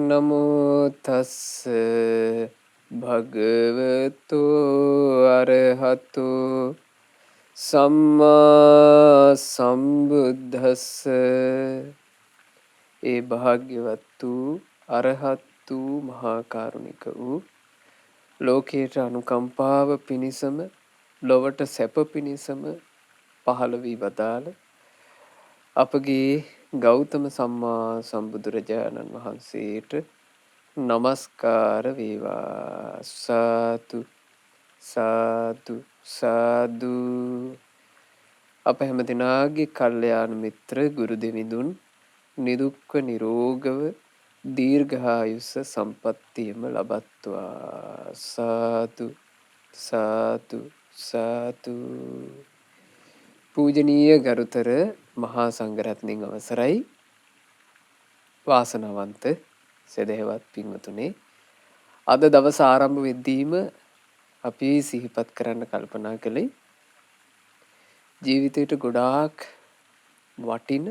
නමෝ තස්ස භගවතු අරහතු සම්මා සම්බුද්දස්ස. ඒ භාග්‍යවත් වූ අරහත් වූ මහා කරුණික වූ ලෝකයට අනුකම්පාව පිණිසම ලොවට සැප පිණිසම පහළ වී වදාළ අපගේ ගෞතම සම්මා සම්බුදුරජාණන් වහන්සේට නමස්කාර වේවා. සාදු සාදු සාදු. අප හැම දිනාගේ කල්යාණ මිත්‍ර ගුරු දෙවිඳුන් නිදුක්ව නිරෝගව දීර්ඝායුෂ සම්පන්නියම ලබත්වා. සාදු සාදු සාදු. පූජනීය ගරුතර මහා සංඝරත්නයන් අවසරයි. වාසනාවන්ත සදහවත් පින්වතුනි, අද දවස ආරම්භ වෙද්දීම අපි සිහිපත් කරන්න කල්පනා කළේ ජීවිතයට ගොඩාක් වටින,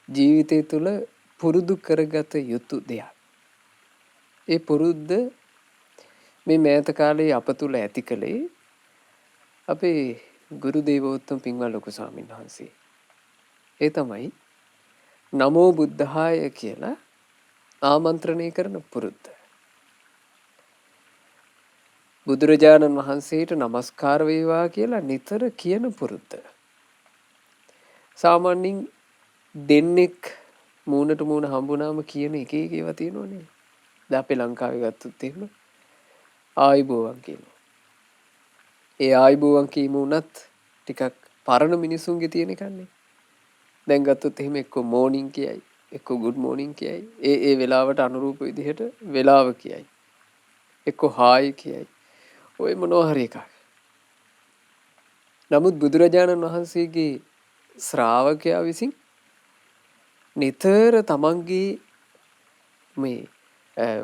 ජීවිතය තුළ පුරුදු කරගත යුතු දෙයක්. ඒ පුරුද්ද මේ මෑත කාලේ අප තුළ ඇති කළේ අපේ ගුරු දේවෝත්තම පින්වත් ලොකු ස්වාමීන් වහන්සේ. ඒ තමයි නමෝ බුද්ධාය කියලා ආමන්ත්‍රණය කරන පුරුද්ද. බුදුරජාණන් වහන්සේට නමස්කාර වේවා කියලා නිතර කියන පුරුද්ද. සාමාන්‍යයෙන් දෙන්නෙක් මූණට මූණ හම්බුනාම කියන එක ඒවා තියෙනවනේ. දැන් අපේ ලංකාවේ ගත්තොත් එහෙම ආයිබෝවන් කියනවා. ඒ ආයිබෝවන් කීම උනත් ටිකක් පරණ මිනිසුන්ගේ තියෙන එකන්නේ. දැන් ගත්තොත් එහෙම එක්ක මෝර්නින් කියයි, එක්ක ගුඩ් මෝර්නින් කියයි. ඒ වෙලාවට අනුරූප විදිහට වෙලාව කියයි. එක්ක හායි කියයි. ඔය මොනවා හරි එකක්. නමුත් බුදුරජාණන් වහන්සේගේ ශ්‍රාවකයා විසින් නිතර තමන්ගේ මේ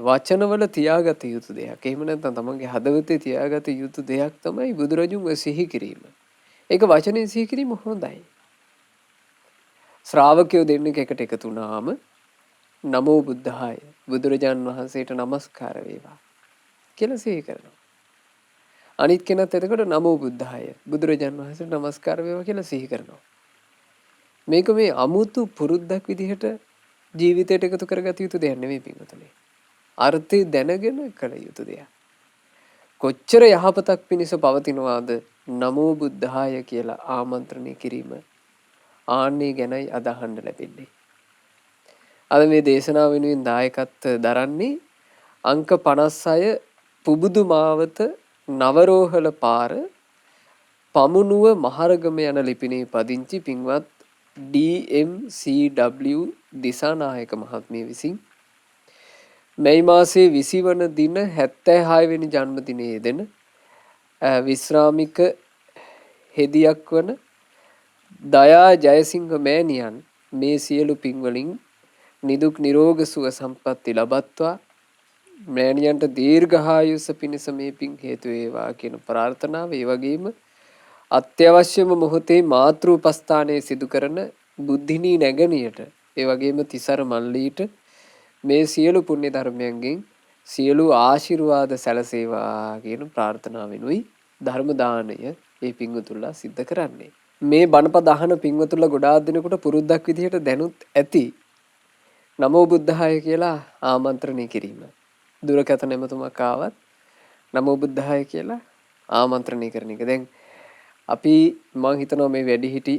වචනවල තියාගත යුතු දෙයක්. එහෙම නැත්නම් තමන්ගේ හදවතේ තියාගත යුතු දෙයක් තමයි බුදුරජුන්ව සිහි කිරීම. ඒක වචනේ සිහි කිරීම හොඳයි. ශ්‍රාවකයෝ දෙන්නෙක් එකට එකතු වුණාම නමෝ බුද්ධාය, බුදුරජාණන් වහන්සේට නමස්කාර වේවා කියලා සිහි කරනවා. අනිත් කෙනත් එතකොට නමෝ බුද්ධාය, බුදුරජාණන් වහන්සේට නමස්කාර වේවා කියලා සිහි කරනවා. මේක මේ අමුතු පුරුද්දක් විදිහට ජීවිතයට එකතු කරගත යුතු දෙයක් නෙමෙයි පින්වතුනි. අර්ථය දැනගෙන කළ යුතු දෙයක්. කොච්චර යහපතක් පිණිස පවතිනවාද නමෝ බුද්ධාය කියලා ආමන්ත්‍රණය කිරීම. ආන්නේ ගැනයි අද අහන්න ලැබෙන්නේ. අද මේ දේශනාව වෙනුවෙන් දායකත්ව දරන්නේ අංක 56 පුබුදු මාවත නවරෝහල පාර පමුණුව මහරගම යන ලිපිනේ පදිංචි පින්වත් DMCW දිසානායක මහත්මිය විසින් මැයි මාසයේ 20 වන දින 76 වෙනි ජන්මදිනයේ යෙදෙන විශ්‍රාමික හෙදියක් වන දයා ජයසිංහ මෑණියන් මේ සියලු පින් වලින් නිදුක් නිරෝග සුව සම්පatti ලබත්වා මෑණියන්ට දීර්ඝායුෂ පිණිස මේ පින් හේතු වේවා කියන ප්‍රාර්ථනාව. ඒ වගේම අත්‍යවශ්‍යම මොහොතේ මාතෘ උපස්ථානයේ සිදු කරන බුද්ධිනී නැගණියට, ඒ වගේම තිසර මල්ලීට මේ සියලු පුණ්‍ය ධර්මයන්ගෙන් සියලු ආශිර්වාද සැලසේවා කියන ප්‍රාර්ථනාවෙනුයි ධර්ම දානය මේ පින්වතුන්ලා සිද්ධ කරන්නේ. මේ බණපද අහන පින්වතුන්ලා ගොඩාක් දිනකට පුරුද්දක් විදිහට දැනුත් ඇති නමෝ බුද්ධාය කියලා ආමන්ත්‍රණය කිරීම. දුරකථන එමතුමක් ආවත් නමෝ බුද්ධාය කියලා ආමන්ත්‍රණය කරන එක. දැන් අපි මම හිතනවා මේ වැඩිහිටි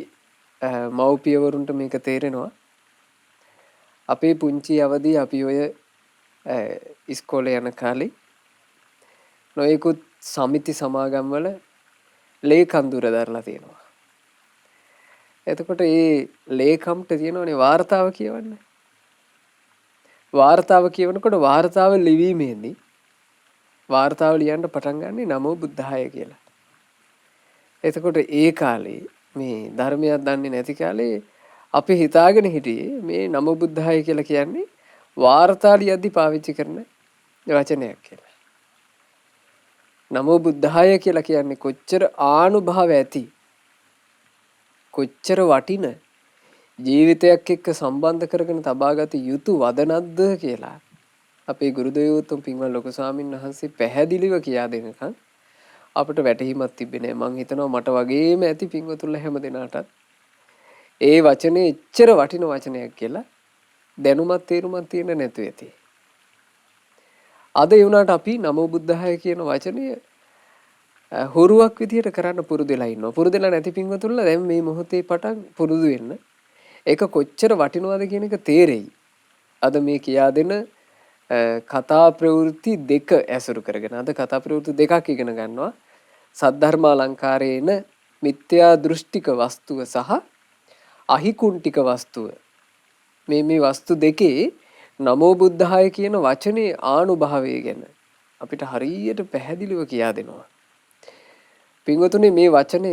මව්පියවරුන්ට මේක තේරෙනවා. අපේ පුංචි අවදී අපි ඔය ඉස්කෝලේ යන කාලේ නොයෙකුත් සමිති සමාගම් වල ලේකම් දුර දරලා තියෙනවා. එතකොට ඒ ලේකම්ට තියෙනවනේ වාර්තාව කියවන්න. වාර්තාව කියවනකොට වාර්තාව ලිවීමේදී වාර්තාව ලියන්න පටන් ගන්නේ නමෝ බුද්ධාය කියලා. එතකොට ඒ කාලේ මේ ධර්මයක් දන්නේ නැති කාලේ අපි හිතාගෙන හිටියේ මේ නමෝ බුද්ධාය කියලා කියන්නේ වාර්තා ලියද්දී පාවිච්චි කරන වචනයක් කියලා. නමෝ බුද්ධාය කියලා කියන්නේ කොච්චර ආනුභාව ඇති, කොච්චර වටින ජීවිතයක් එක්ක සම්බන්ධ කරගෙන තබාගත යුතු වදනක්ද කියලා අපේ ගුරු දේවෝත්තම පින්වත් ලොකු ස්වාමීන් වහන්සේ පැහැදිලිව කියා දෙනකන් අපිට වැටහීමක් තිබෙන්නේ නැහැ. මං හිතනවා මට වගේම ඇති පින්වතුන්ලා හැම දෙනාටත් ඒ වචනේ එච්චර වටින වචනයක් කියලා දැනුමත් තේරුමක් තියෙන නැතු ඇති. අද ඒ වුණාට අපි නමෝ බුද්ධාය කියන වචනය හොරුවක් විදියට කරන්න පුරුදු වෙලා ඉන්නවා. පුරුදු වෙලා නැති පින්වතුන්ලා දැන් මේ මොහොතේ පටන් පුරුදු වෙන්න. ඒක කොච්චර වටිනවද කියන එක තේරෙයි. අද මේ කියා දෙන කතා ප්‍රවෘත්ති දෙක ඇසුරු කරගෙන අද කතා ප්‍රවෘත්ති දෙකක් ඉගෙන ගන්නවා. සද්ධර්ම අලංකාරයේන මිත්‍යා දෘෂ්ටික වස්තුව සහ අහිකුන්ටික වස්තුව. මේ වස්තු දෙකේ නමෝ බුද්ධාය කියන වචනේ ආනුභාවය ගැන අපිට හරියට පැහැදිලිව කියා දෙනවා. පින්වතුනි මේ වචනය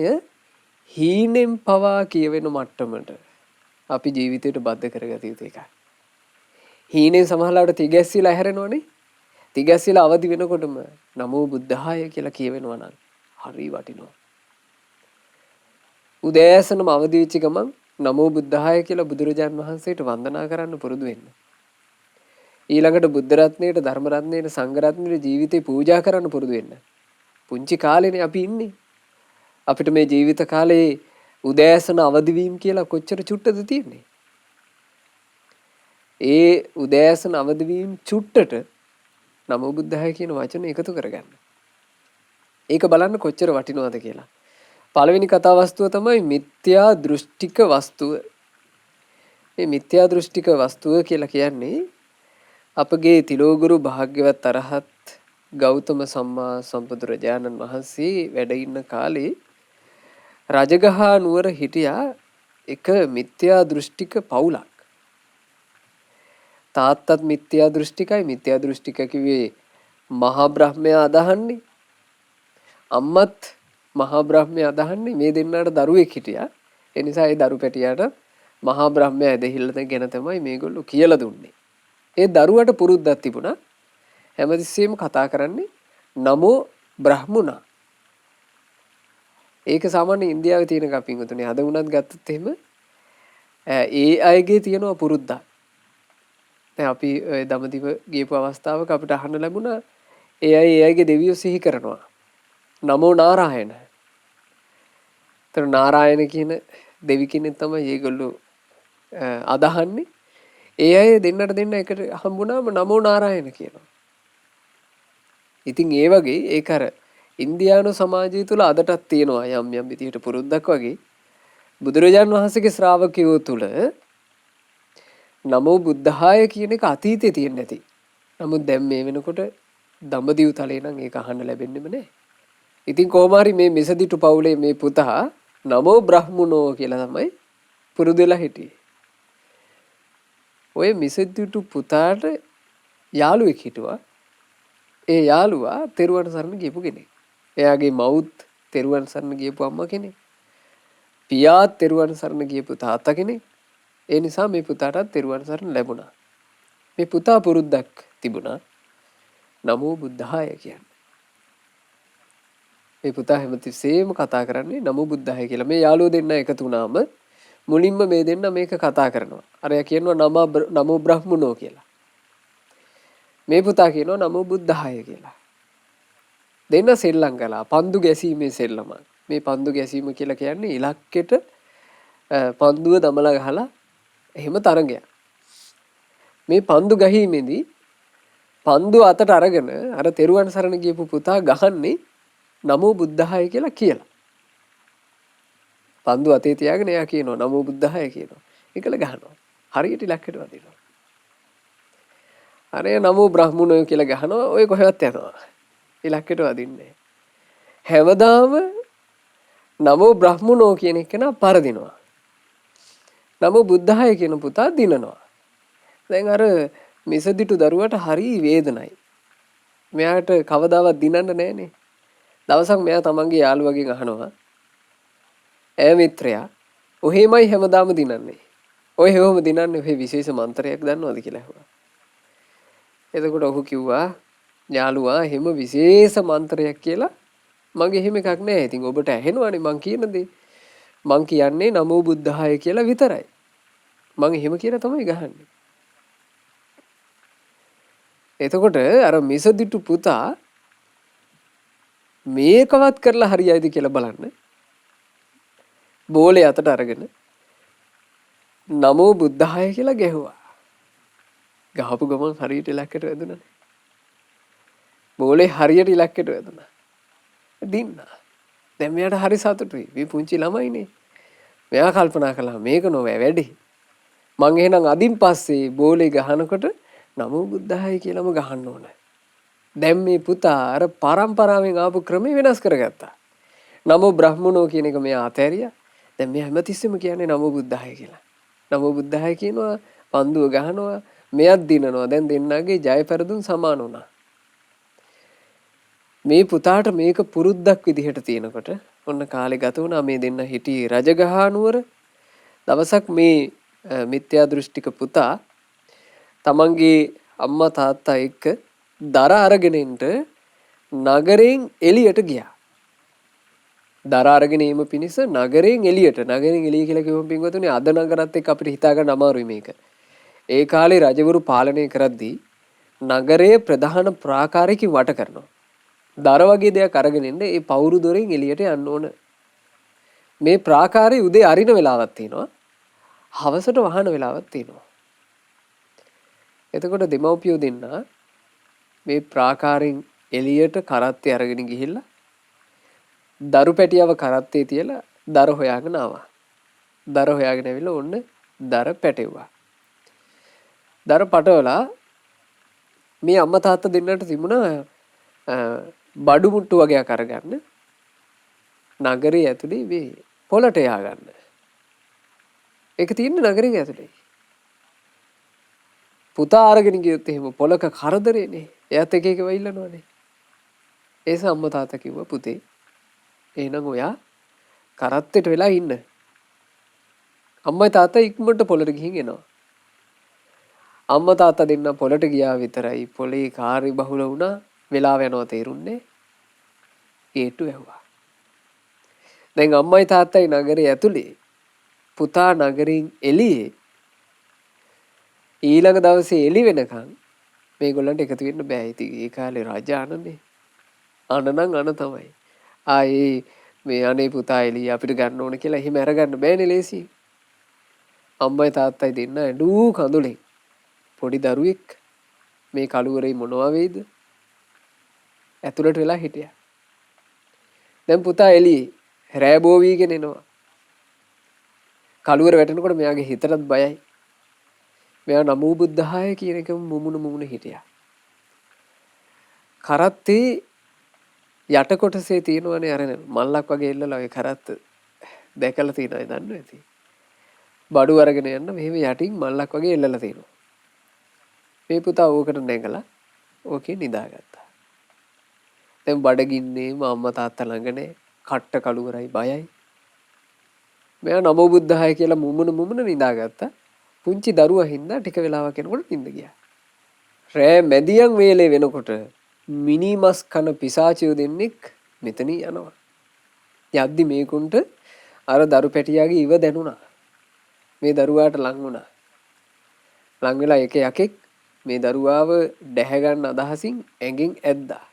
හීනෙන් පවා කියවෙන මට්ටමට අපි ජීවිතයට බද්ධ කරගත යුතු එකක්. හීනෙන් සමහරවිට තිගැස්සීලා හැරෙනවනේ. තිගැස්සීලා අවදි වෙනකොටම නමෝ බුද්ධාය කියලා කියවෙනවා නම් හරි වටිනවා. උදෑසනම අවදි වෙච්ච ගමන් නමෝ බුද්ධාය කියලා බුදුරජාන් වහන්සේට වන්දනා කරන්න පුරුදු වෙන්න. ඊළඟට බුද්ධ රත්නයට, ධර්ම රත්නයට, සංඝ රත්නයට ජීවිතේ පූජා කරන්න පුරුදු වෙන්න. පුංචි කාලේනේ අපි ඉන්නේ. අපිට මේ ජීවිත කාලේ උදෑසන අවදි වීම කියලා කොච්චර චුට්ටද තියෙන්නේ. ඒ උදෑසන අවදි වීම චුට්ටට නමෝ බුද්ධාය කියන වචනේ එකතු කරගන්න. ඒක බලන්න කොච්චර වටිනවද කියලා. පළවෙනි කතා වස්තුව තමයි මිත්‍යා දෘෂ්ටික වස්තුව. මේ මිත්‍යා දෘෂ්ටික වස්තුව කියලා කියන්නේ අපගේ තිලෝගුරු භාග්‍යවත් අරහත් ගෞතම සම්මා සම්බුදුරජාණන් වහන්සේ වැඩ ඉන්න කාලේ රජගහ නුවර හිටියා එක මිත්‍යා දෘෂ්ටික පවුලක්. තාත්තත් මිත්‍යා දෘෂ්ටිකයි. මිත්‍යා දෘෂ්ටික කිව්වේ මහා බ්‍රහ්මයා අදහන්නේ. අම්මත් මහා බ්‍රහ්මයා අදහන්නේ. මේ දෙන්නාට දරුවෙක් හිටියා. ඒ නිසා ඒ දරු පැටියාට මහා බ්‍රහ්මයා ඇදහිල්ලද ගැන තමයි මේගොල්ලෝ කියලා දුන්නේ. ඒ දරුවට පුරුද්දක් තිබුණා. හැමතිස්සෙම කතා කරන්නේ නමෝ බ්‍රහ්මුණා. ඒක සාමාන්‍ය ඉන්දියාවේ තියෙන එකක් පින්වතුනි. අද වුණත් ගත්තොත් එහෙම ඒ අයගේ තියෙන පුරුද්දක්. දැන් අපි දඹදිව ගියපු අවස්ථාවක අපිට අහන්න ලැබුණා ඒ අයගේ දෙවියෝ සිහි කරනවා. නමෝ නාරායන. ඒතර නාරායන කියන දෙවි කෙනෙක් තමයි ඒගොල්ලෝ අදහන්නේ. ඒ අය දෙන්නට දෙන්න එකට හම්බුනාම නමෝ නාරායන කියනවා. ඉතින් ඒ වගේ ඒක අර ඉන්දියානු සමාජය තුළ අදටත් තියෙනවා යම් යම් විදිහට පුරුද්දක් වගේ. බුදුරජාන් වහන්සේගේ ශ්‍රාවකයෝ තුළ නමෝ බුද්ධාය කියන එක අතීතේ තියෙන්නේ නැති. නමුත් දැන් මේ වෙනකොට දඹදිව් තලේ නම් ඒක අහන්න ලැබෙන්නෙම නැහැ. ඉතින් කොහොම හරි මේ මිසදිටු පවුලේ මේ පුතා නමෝ බ්‍රහ්මුණෝ කියලා තමයි පුරුදු වෙලා හිටියේ. ඔය මිසදිටු පුතාට යාළුවෙක් හිටුවා. ඒ යාළුවා තෙරුවන් සරණ ගියපු කෙනෙක්. එයාගේ මවුත් තෙරුවන් සරණ ගියපු අම්මා කෙනෙක්. පියාත් තෙරුවන් සරණ ගියපු තාත්තා කෙනෙක්. ඒ නිසා මේ පුතාටත් තෙරුවන් සරණ ලැබුණා. මේ පුතා පුරුද්දක් තිබුණා. නමෝ බුද්ධාය කියන්නේ. මේ පුතා හැමතිස්සෙම කතා කරන්නේ නමෝ බුද්ධාය කියලා. මේ යාළුවෝ දෙන්න එකතු වුණාම මුලින්ම මේ දෙන්න මේක කතා කරනවා. අරයා කියනවා නමෝ බ්‍රහ්මුණෝ කියලා. මේ පුතා කියනවා නමෝ බුද්ධාය කියලා. දෙන්න සෙල්ලම් කළා. පන්දු ගැසීමේ සෙල්ලමක්. මේ පන්දු ගැසීම කියලා කියන්නේ ඉලක්කෙට පන්දුව දමලා ගහලා එහෙම තරගයක්. මේ පන්දු ගහීමේදී පන්දු අතට අරගෙන අර තෙරුවන් සරණ ගියපු පුතා ගහන්නේ නමෝ බුද්ධාය කියලා. පන්දු අතේ තියාගෙන එයා කියනවා නමෝ බුද්ධාය කියනවා. ඒකල ගහනවා. හරියට ඉලක්කයට වදිනවා. අර නමෝ බ්‍රහ්මුණෝ කියලා ගහනවා. ඔය කොහෙවත් යනවා. ඉලක්කයට වදින්නේ. හැමදාම නමෝ බ්‍රහ්මුණෝ කියන එක නා පරදිනවා. නමෝ බුද්ධාය කියන පුතා දිනනවා. දැන් අර මිසදිටු දරුවට හරි වේදනයි. මෙයාට කවදාවත් දිනන්න නැහනේ. දවසක් මෙයා තමන්ගේ යාළුවගෙන් අහනවා ඈ මිත්‍රයා ඔහෙමයි හැමදාම දිනන්නේ. ඔය හැමෝම දිනන්නේ ඔහෙ විශේෂ මන්ත්‍රයක් දන්නවද කියලා අහුවා. එතකොට ඔහු කිව්වා යාළුවා එහෙම විශේෂ මන්ත්‍රයක් කියලා මගේ එහෙම එකක් නැහැ. ඉතින් ඔබට ඇහෙනවනේ මං කියන දේ. මං කියන්නේ නමෝ බුද්ධාය කියලා විතරයි. මං එහෙම කියලා තමයි ගහන්නේ. එතකොට අර මිසදිටු පුතා මේකවත් කරලා හරියයිද කියලා බලන්න. බෝලේ අතට අරගෙන නමෝ බුද්ධාය කියලා ගැහුවා. ගහපු ගමන් හරියට ඉලක්කයට වැදුණානේ. බෝලේ හරියට ඉලක්කයට වැදුණා. දින්නා. දැන් මෙයාට හරි සතුටුයි. මේ පුංචි ළමයිනේ. මෙයා කල්පනා කළා මේක නොවැ වැඩි. මං එහෙනම් අදින් පස්සේ බෝලේ ගහනකොට නමෝ බුද්ධාය කියලාම ගහන්න ඕන. දැන් මේ පුතා අර පරම්පරාවෙන් ආපු ක්‍රමය වෙනස් කරගත්තා. නමෝ බ්‍රහ්මනෝ කියන එක මෙයා අතෑරියා. දැන් මෙයා හැමතිස්සෙම කියන්නේ නමෝ බුද්ධාය කියලා. නමෝ බුද්ධාය කියනවා, පන්දුව ගහනවා, මෙයක් දිනනවා. දැන් දෙන්නගේ ජය පෙරදුන් සමාන වුණා. මේ පුතාට මේක පුරුද්දක් විදිහට තියෙනකොට ඔන්න කාලේ ගත වුණා. මේ දෙන්න හිටියේ රජගහනුවර. දවසක් මේ මිත්‍යා දෘෂ්ටික පුතා තමන්ගේ අම්මා තාත්තා එක්ක දර අරගෙන ඉන්න නගරයෙන් එළියට ගියා. දර අරගෙන එීම පිණිස නගරයෙන් එළියට. නගරයෙන් එළිය කියලා කිව්වම පින්වතුනි අද නගරත් එක්ක අපිට හිතා ගන්න අමාරුයි මේක. ඒ කාලේ රජවරු පාලනය කරද්දී නගරයේ ප්‍රධාන ප්‍රාකාරයකින් වට කරනවා. දර වගේ දෙයක් අරගෙන ඉන්න ඒ පවුරු දොරෙන් එළියට යන්න ඕන. මේ ප්‍රාකාරයේ උදේ අරින වෙලාවක් තියෙනවා. හවසට වහන වෙලාවක් තියෙනවා. එතකොට දෙමව්පියෝ දෙන්න මේ ප්‍රාකාරයෙන් එළියට කරත්තේ අරගෙන ගිහිල්ලා දරු පැටියව කරත්තේ තියලා දර හොයාගෙන ආවා. දර හොයාගෙන ඇවිල්ලා ඔන්න දර පැටෙව්වා. දර පටවලා මේ අම්මා තාත්තා දෙන්නට තිබුණා බඩු මුට්ටු වගේක් අරගන්න නගරේ ඇතුලේ මේ පොළට ය아가න්න. ඒක තියෙන්නේ නගරේ ඇතුලේ. පුතා අරගෙන ගියොත් එහෙම පොලක කරදරේනේ. එයාත් එක එක වෙයිලනවනේ. ඒස අම්මා තාත්තා කිව්වා පුතේ එහෙනම් ඔයා කරත්තෙට වෙලා ඉන්න. අම්මයි තාත්තා ඉක්මනට පොළට ගිහින් එනවා. අම්මා තාත්තා දෙන්න පොළට ගියා විතරයි පොළේ කාර්ය බහුල වුණා. වෙලාව යනවා තේරුන්නේ. ගේට්ටු වැහුවා. දැන් අම්මයි තාත්තයි නගරේ ඇතුලේ පුතා නගරින් එළියේ ඊළඟ දවසේ එළි වෙනකන් මේගොල්ලන්ට එකතු වෙන්න බෑ. ඉතින් ඒ කාලේ රජ අනනේ. අනනම් අන තමයි. ආයේ මේ අනේ පුතා එළිය අපිට ගන්න ඕන කියලා එහෙම අරගන්න බෑනේ ලේසි. අම්මයි තාත්තයි දෙන්න ඇඬු කඳුලේ පොඩි දරුවෙක් මේ කළුවරේ මොනවා වෙයිද? ඇතුළට වෙලා හිටියා. දැන් පුතා එළියේ රෑ බෝ වීගෙන එනවා. කළුවර වැටෙනකොට මෙයාගේ හිතටත් බයයි. මෙයා නමෝ බුද්ධාය කියන එක මුමුණ හිටියා. කරත්තේ යට කොටසේ තියෙනවනේ අර මල්ලක් වගේ එල්ලලා ඔය කරත්ත දැකලා තියෙනවද දන්නව ඇති. බඩු අරගෙන යන්න මෙහෙම යටින් මල්ලක් වගේ එල්ලලා තියෙනවා. මේ පුතා ඕකට නැගලා ඕකේ නිදාගත්තා. දැන් බඩගින්නේ අම්මා තාත්තා ළඟනේ කට්ට කළුවරයි බයයි. මෙයා නමෝ බුද්ධාය කියලා මුමුණ නිදාගත්තා. පුංචි දරුවා හින්දා ටික වෙලාවක් යනකොට නිින්ද ගියා. රෑ මැදියම් වේලේ වෙනකොට මිනිමස් කන පිසාචයෝ දෙන්නෙක් මෙතනින් යනවා. යද්දි මේකුන්ට අර දරු පැටියාගේ ඉව දැනුණා. මේ දරුවාට ලං වුණා. ලං වෙලා එක යකෙක් මේ දරුවාව දැහැ ගන්න අදහසින් ඇඟෙන් ඇද්දා.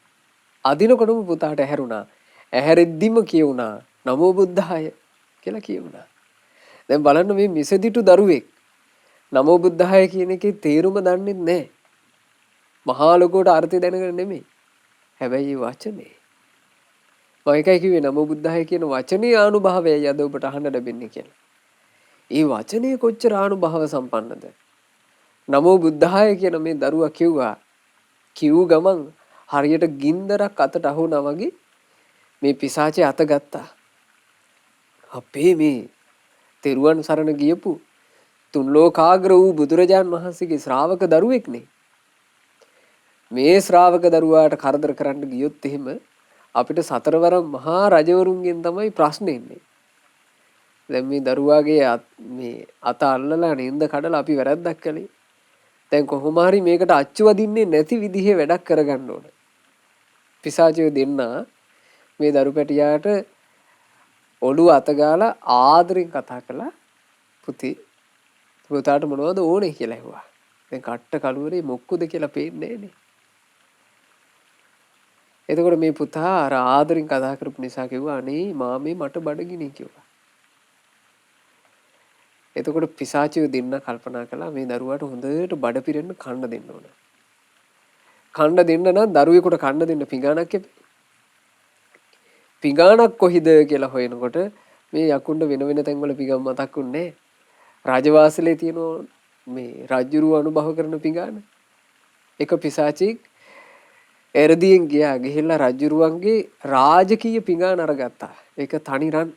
අදිනකොටම පුතාට ඇහැරුණා. ඇහැරෙද්දිම කියුණා නමෝ බුද්ධාය කියලා කියුණා. දැන් බලන්න මේ මිසදිටු දරුවෙක් නමෝ බුද්ධාය කියන එකේ තේරුම දන්නේ නැහැ. මහා ලොකුවට අර්ථය දැනගෙන නෙමෙයි. හැබැයි මේ වචනේ මම එකයි කිව්වේ නමෝ බුද්ධාය කියන වචනේ ආනුභාවයයි අද ඔබට අහන්න ලැබෙන්නේ කියලා. ඒ වචනේ කොච්චර ආනුභාව සම්පන්නද? නමෝ බුද්ධාය කියන මේ දරුවා කිව්වා. කිව් ගමන් හරියට ගින්දරක් අතට අහුණා වගේ මේ පිසාචේ අත ගත්තා. අපේ මේ තෙරුවන් සරණ ගියපු තුන් ලෝකාග්‍ර වූ බුදුරජාන් වහන්සේගේ ශ්‍රාවක දරුවෙක්නේ. මේ ශ්‍රාවක දරුවාට කරදර කරන්න ගියොත් එහෙම අපිට සතරවරම් මහා රජවරුන්ගෙන් තමයි ප්‍රශ්නේ එන්නේ. දැන් මේ දරුවාගේ මේ අත අල්ලලා නින්ද කඩලා අපි වැරද්දක් කළේ. දැන් කොහොම හරි මේකට අච්චු වදින්නේ නැති විදිහේ වැඩක් කරගන්න ඕන. පිසාචයෝ දෙන්න මේ දරු පැටියාට ඔළුව අත ගාලා ආදරෙන් කතා කළා. පුතාට මොනවද ඕනේ කියලා ඇහුවා. දැන් කට්ට කළුවරේ මොක්කුද කියලා පේන්නේ නැහනේ. එතකොට මේ පුතා අර ආදරෙන් කතා කරපු නිසා කිව්වා අනේ මාමේ මට බඩගිනි කිව්වා. එතකොට පිසාචියෝ දෙන්න කල්පනා කළා මේ දරුවාට හොඳට බඩ පිරෙන්න කන්න දෙන්න ඕන. කන්න දෙන්න නම් දරුවෙකුට කන්න දෙන්න පිඟානක් එපේ. පිඟානක් කොහිද කියලා හොයනකොට මේ යකුන්ට වෙන වෙන තැන්වල පිඟාන මතක් වුණේ රාජවාසලේ තියෙන මේ රජුරුව අනුභව කරන පිඟාන. එක පිසාචෙක් එරදියෙන් ගියා ගිහිල්ලා රජුරුවන්ගේ රාජකීය පිඟාන අරගත්තා. ඒක තනිරන්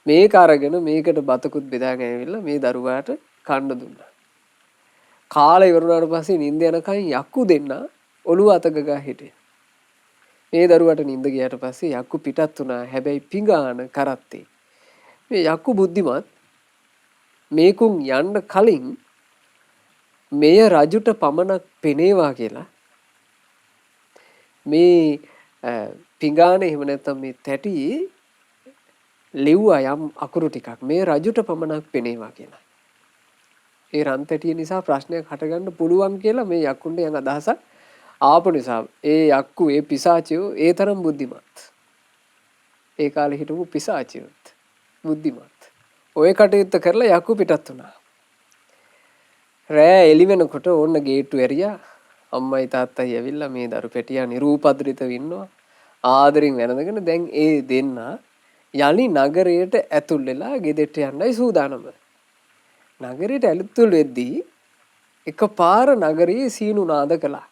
මේක අරගෙන මේකට බතකුත් බෙදාගෙන ඇවිල්ලා මේ දරුවාට කන්න දුන්නා. කාලේ ඉවරුණාට පස්සේ නිින්ද යනකන් යක්කු දෙන්න ඔළුව අත ගගා හිටියා. මේ දරුවාට නිින්ද ගියාට පස්සේ යක්කු පිටත් වුණා. හැබැයි පිඟාන කරත්තේ. මේ යක්කු බුද්ධිමත් මේකුන් යන්න කලින් මෙය රජුට පමණක් පෙනේවා කියලා මේ පිඟානේ එහෙම නැත්නම් මේ තැටි ලිව්වා යම් අකුරු ටිකක් මේ රජුට පමණක් පෙනේවා කියලා. ඒ රන් තැටිය නිසා ප්‍රශ්නයක් හටගන්න පුළුවන් කියලා මේ යක්කුන්ට යන අදහසක් ආපු නිසා ඒ යක්කු ඒ පිසාචියෝ ඒ තරම් බුද්ධිමත්. ඒ කාලේ හිටපු පිසාචියොත් බුද්ධිමත්. ඔය කටයුත්ත කරලා යක්කු පිටත් වුණා. රෑ එළි වෙනකොට ඕන්න ගේට්ටු ඇරියා. අම්මයි තාත්තයි ඇවිල්ලා මේ දරු පැටියා නිරූපද්‍රිතව ඉන්නවා. ආදරෙන් වැළඳගෙන දැන් ඒ දෙන්න යලි නගරයට ඇතුල් වෙලා ගෙදරට යන්නයි සූදානම. නගරයට ඇතුල් වෙද්දී එකපාර නගරයේ සීනු නාද කළා.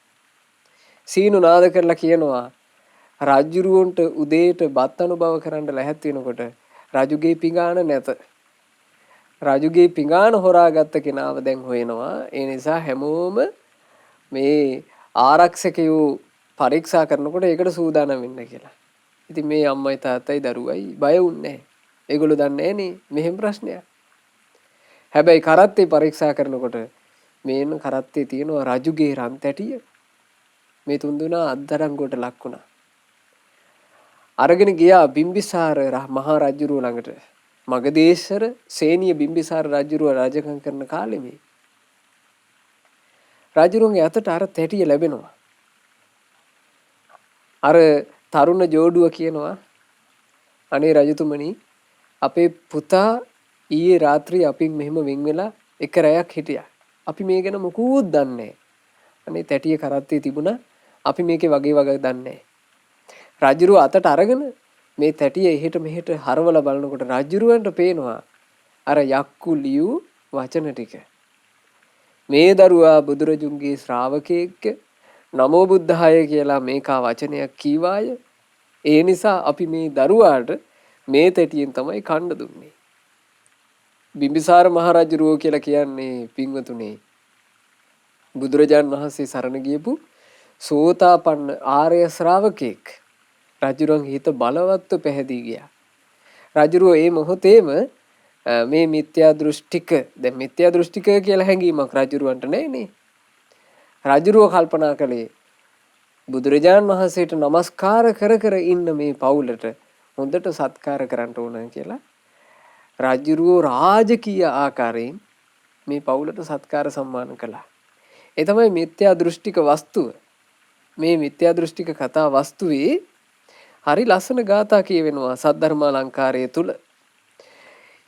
සීනු නාද කරලා කියනවා රජුරුවන්ට උදේට බත් අනුභව කරන්න ලැහැත් වෙනකොට රජුගේ පිඟාන නැත. රජුගේ පිඟාන හොරාගත්ත කෙනාව දැන් හොයනවා. ඒ නිසා හැමෝම මේ ආරක්ෂකයෝ පරීක්ෂා කරනකොට ඒකට සූදානම් වෙන්න කියලා. ඉතින් මේ අම්මයි තාත්තයි දරුවයි බය වුණේ නැහැ. ඒගොල්ලෝ දන්නේ නැහනේ මෙහෙම ප්‍රශ්නයක්. හැබැයි කරත්තේ පරීක්ෂා කරනකොට මේන කරත්තේ තියෙනවා රජුගේ රන් තැටිය. මේ තුන්දුනා අත්අඩංගුවට ලක් වුණා. අරගෙන ගියා බිම්බිසාර මහා රජුරුව ළඟට. මගධේශර සේනීය බිම්බිසාර රජුරුව රාජකම් කරන කාලේ මේ රජුරුවන්ගේ අතට අර තැටිය ලැබෙනවා. අර තරුණ ජෝඩුව කියනවා අනේ රජතුමනි අපේ පුතා ඊයේ රාත්‍රියේ අපින් මෙහෙම වෙන් වෙලා එක රැයක් හිටියා. අපි මේ ගැන මොකුත් දන්නේ නැහැ. අනේ තැටිය කරත්තේ තිබුණා. අපි මේකේ වගේ දන්නේ නැහැ. රජුරුව අතට අරගෙන මේ තැටිය එහෙට මෙහෙට හරවලා බලනකොට රජුරුවන්ට පේනවා අර යක්කු ලියු වචන ටික. මේ දරුවා බුදුරජුන්ගේ ශ්‍රාවකයෙක් නමෝ බුද්ධාය කියලා මේකා වචනයක් කීවාය. ඒ නිසා අපි මේ දරුවාට මේ තැටියෙන් තමයි කන්න දුන්නේ. බිම්බිසාර මහරජුරුව කියලා කියන්නේ පින්වතුනේ බුදුරජාන් වහන්සේ සරණ ගියපු සෝතාපන්න ආර්ය ශ්‍රාවකෙක්. රජුරන් හිත බලවත්ව පැහැදී ගියා. රජුරුව ඒ මොහොතේම මේ මිත්‍යා දෘෂ්ටික දැන් මිත්‍යා දෘෂ්ටික කියලා හැඟීමක් රජුරවන්ට නැහැනේ. රජුරුව කල්පනා කළේ බුදුරජාන් වහන්සේට নমස්කාර කර කර ඉන්න මේ පවුලට හොඳට සත්කාර කරන්න ඕන කියලා රජුරුව රාජකීය ආකාරයෙන් මේ පවුලට සත්කාර සම්මාන කළා. ඒ තමයි මිත්‍යා දෘෂ්ටික වස්තුව. මේ මිත්‍යා දෘෂ්ටික කතා වස්තුවේ හරි ලස්සන ගාථා කියවෙනවා සද්ධර්මාලංකාරය තුල.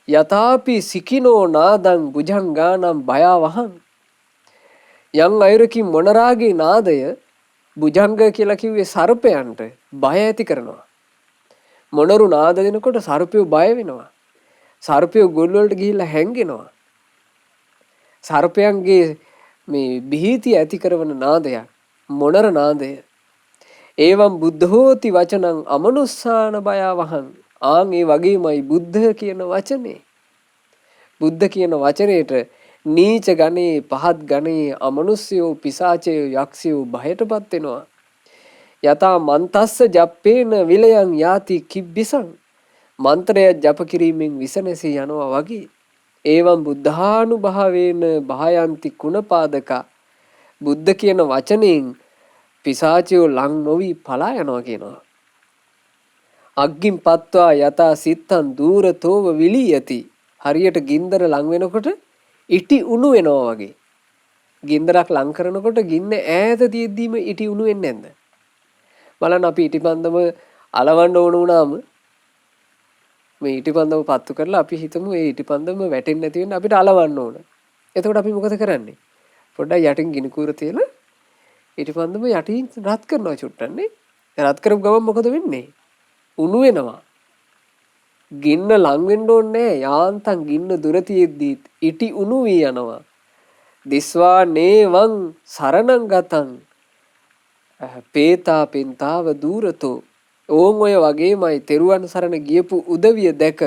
යතාපි සිකිනෝ නාදං බුජංගානම් භයවහං යම් අයුරකින් මොනරාගේ නාදය බුජංග කියලා කිව්වේ සර්පයන්ට බය ඇති කරනවා. මොනරු නාද දෙනකොට සර්පයෝ බය වෙනවා. සර්පයෝ ගොල් වලට ගිහිල්ලා හැංගෙනවා. සර්පයන්ගේ මේ බිහිතිය ඇති කරන නාදයක් මොනර නාදය. ඒවම් බුද්ධෝති වචනං අමනුස්සාන බයවහං ආන් ඒ වගේමයි බුද්ධ කියන වචනේ. බුද්ධ කියන වචනේට නීච ගණේ පහත් ගණේ අමනුෂ්‍යෝ පිසාචයෝ යක්ෂයෝ බයටපත් වෙනවා. යතා මන්තස්ස ජප්පේන විලයන් යාති කිබ්බිසං මන්ත්‍රය ජප කිරීමෙන් විසනසී යනවා වගේ. ඒවම් බුද්ධානුභාවේන භායන්ති කුණපාදක බුද්ධ කියන වචනෙන් පිසාචයෝ ලං නොවි පලා යනවා කියනවා. අග්ගින් පත්වා යතා සිත්තන් දූරතෝව විලියති හරියට ගින්දර ලං වෙනකොට ඉටි උණු වෙනවා වගේ. ගින්දරක් ලං කරනකොට ගින්න ඈත තියෙද්දීම ඉටි උණු වෙන්නේ නැද්ද? බලන්න අපි ඉටිපන්දම අලවන්න ඕන වුණාම මේ ඉටිපන්දම පත්තු කරලා අපි හිතමු ඒ ඉටිපන්දම වැටෙන්නේ නැති වෙන්න අපිට අලවන්න ඕන. එතකොට අපි මොකද කරන්නේ? පොඩ්ඩක් යටින් ගිනි කූර තියලා ඉටිපන්දම යටින් රත් කරනවා චුට්ටන්නේ. රත් කරපු ගමන් මොකද වෙන්නේ? උණු වෙනවා. ගින්න ලං වෙන්න ඕනේ නැහැ. යාන්තම් ගින්න දුර තියෙද්දි ඉටි උණු වී යනවා. දිස්වා නේවං සරණං ගතං පේතා පින්තාව දූරතෝ. ඕන් ඔය වගේමයි තෙරුවන් සරණ ගියපු උදවිය දැක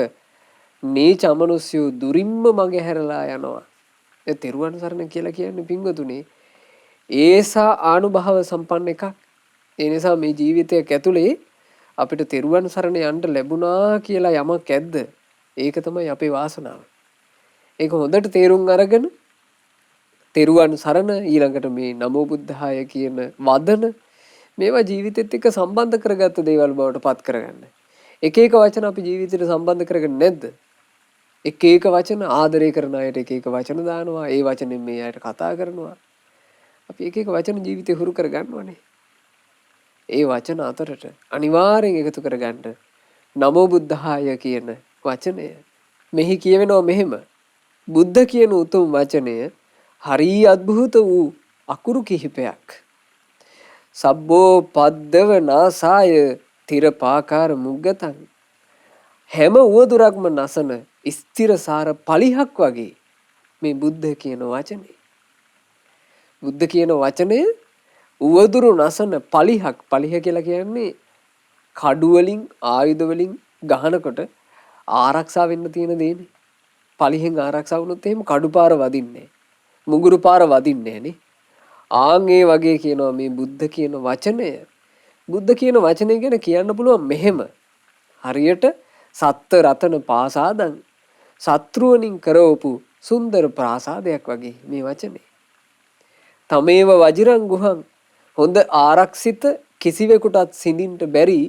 නීච අමනුෂ්‍යෝ දුරින්ම මගේ හැරලා යනවා. ඒ තෙරුවන් සරණ කියලා කියන්නේ පින්වතුනි ඒසා ආනුභාව සම්පන්න එකක්. ඒ නිසා මේ ජීවිතයක් ඇතුලේ අපිට තෙරුවන් සරණ යන්න ලැබුණා කියලා යමක් ඇද්ද? ඒක තමයි අපේ වාසනාව. ඒක හොඳට තේරුම් අරගෙන තෙරුවන් සරණ ඊළඟට මේ නමෝ බුද්ධාය කියන වදන මේවා ජීවිතෙත් එක්ක සම්බන්ධ කරගත්ත දේවල් බවට පත් කරගන්න. එක එක වචන අපි ජීවිතේට සම්බන්ධ කරගෙන නැද්ද? එක එක වචන ආදරය කරන අයට එක එක වචන දානවා. ඒ වචනෙන් මේ අයට කතා කරනවා. අපි එක එක වචන ජීවිතේ හුරු කරගන්නවනේ. ඒ වචන අතරට අනිවාර්යෙන් එකතු කරගන්න නමෝ බුද්ධාය කියන වචනය. මෙහි කියවෙනවා මෙහෙම. බුද්ධ කියන උතුම් වචනය හරි අద్භූත වූ අකුරු කිහිපයක්. සබ්බෝ පද්දව නාසාය තිරපාකාර මුග්ගතං. හැම උවදුරක්ම නසන ස්ථිරසාර පලිහක් වගේ මේ බුද්ධ කියන වචනේ. බුද්ධ කියන වචනය උවදුරු නසන පලිහක්. පලිහ කියලා කියන්නේ කඩු වලින් ආයුධ වලින් ගහනකොට ආරක්ෂා වෙන්න තියෙන දේනේ. පලිහෙන් ආරක්ෂා වුණොත් එහෙම කඩු පාර වදින්නේ නැහැ. මුගුරු පාර වදින්නේ නැහනේ. ආන් ඒ වගේ කියනවා මේ බුද්ධ කියන වචනය. බුද්ධ කියන වචනය ගැන කියන්න පුළුවන් මෙහෙම. හරියට සත්ත්‍ය රතන පාසාදං සත්‍රුවණින් කරවපු සුන්දර ප්‍රාසාදයක් වගේ මේ වචනේ. තමේව වජිරං ගුහං හොඳ ආරක්ෂිත කිසිවෙකුටත් සිඳින්න බැරි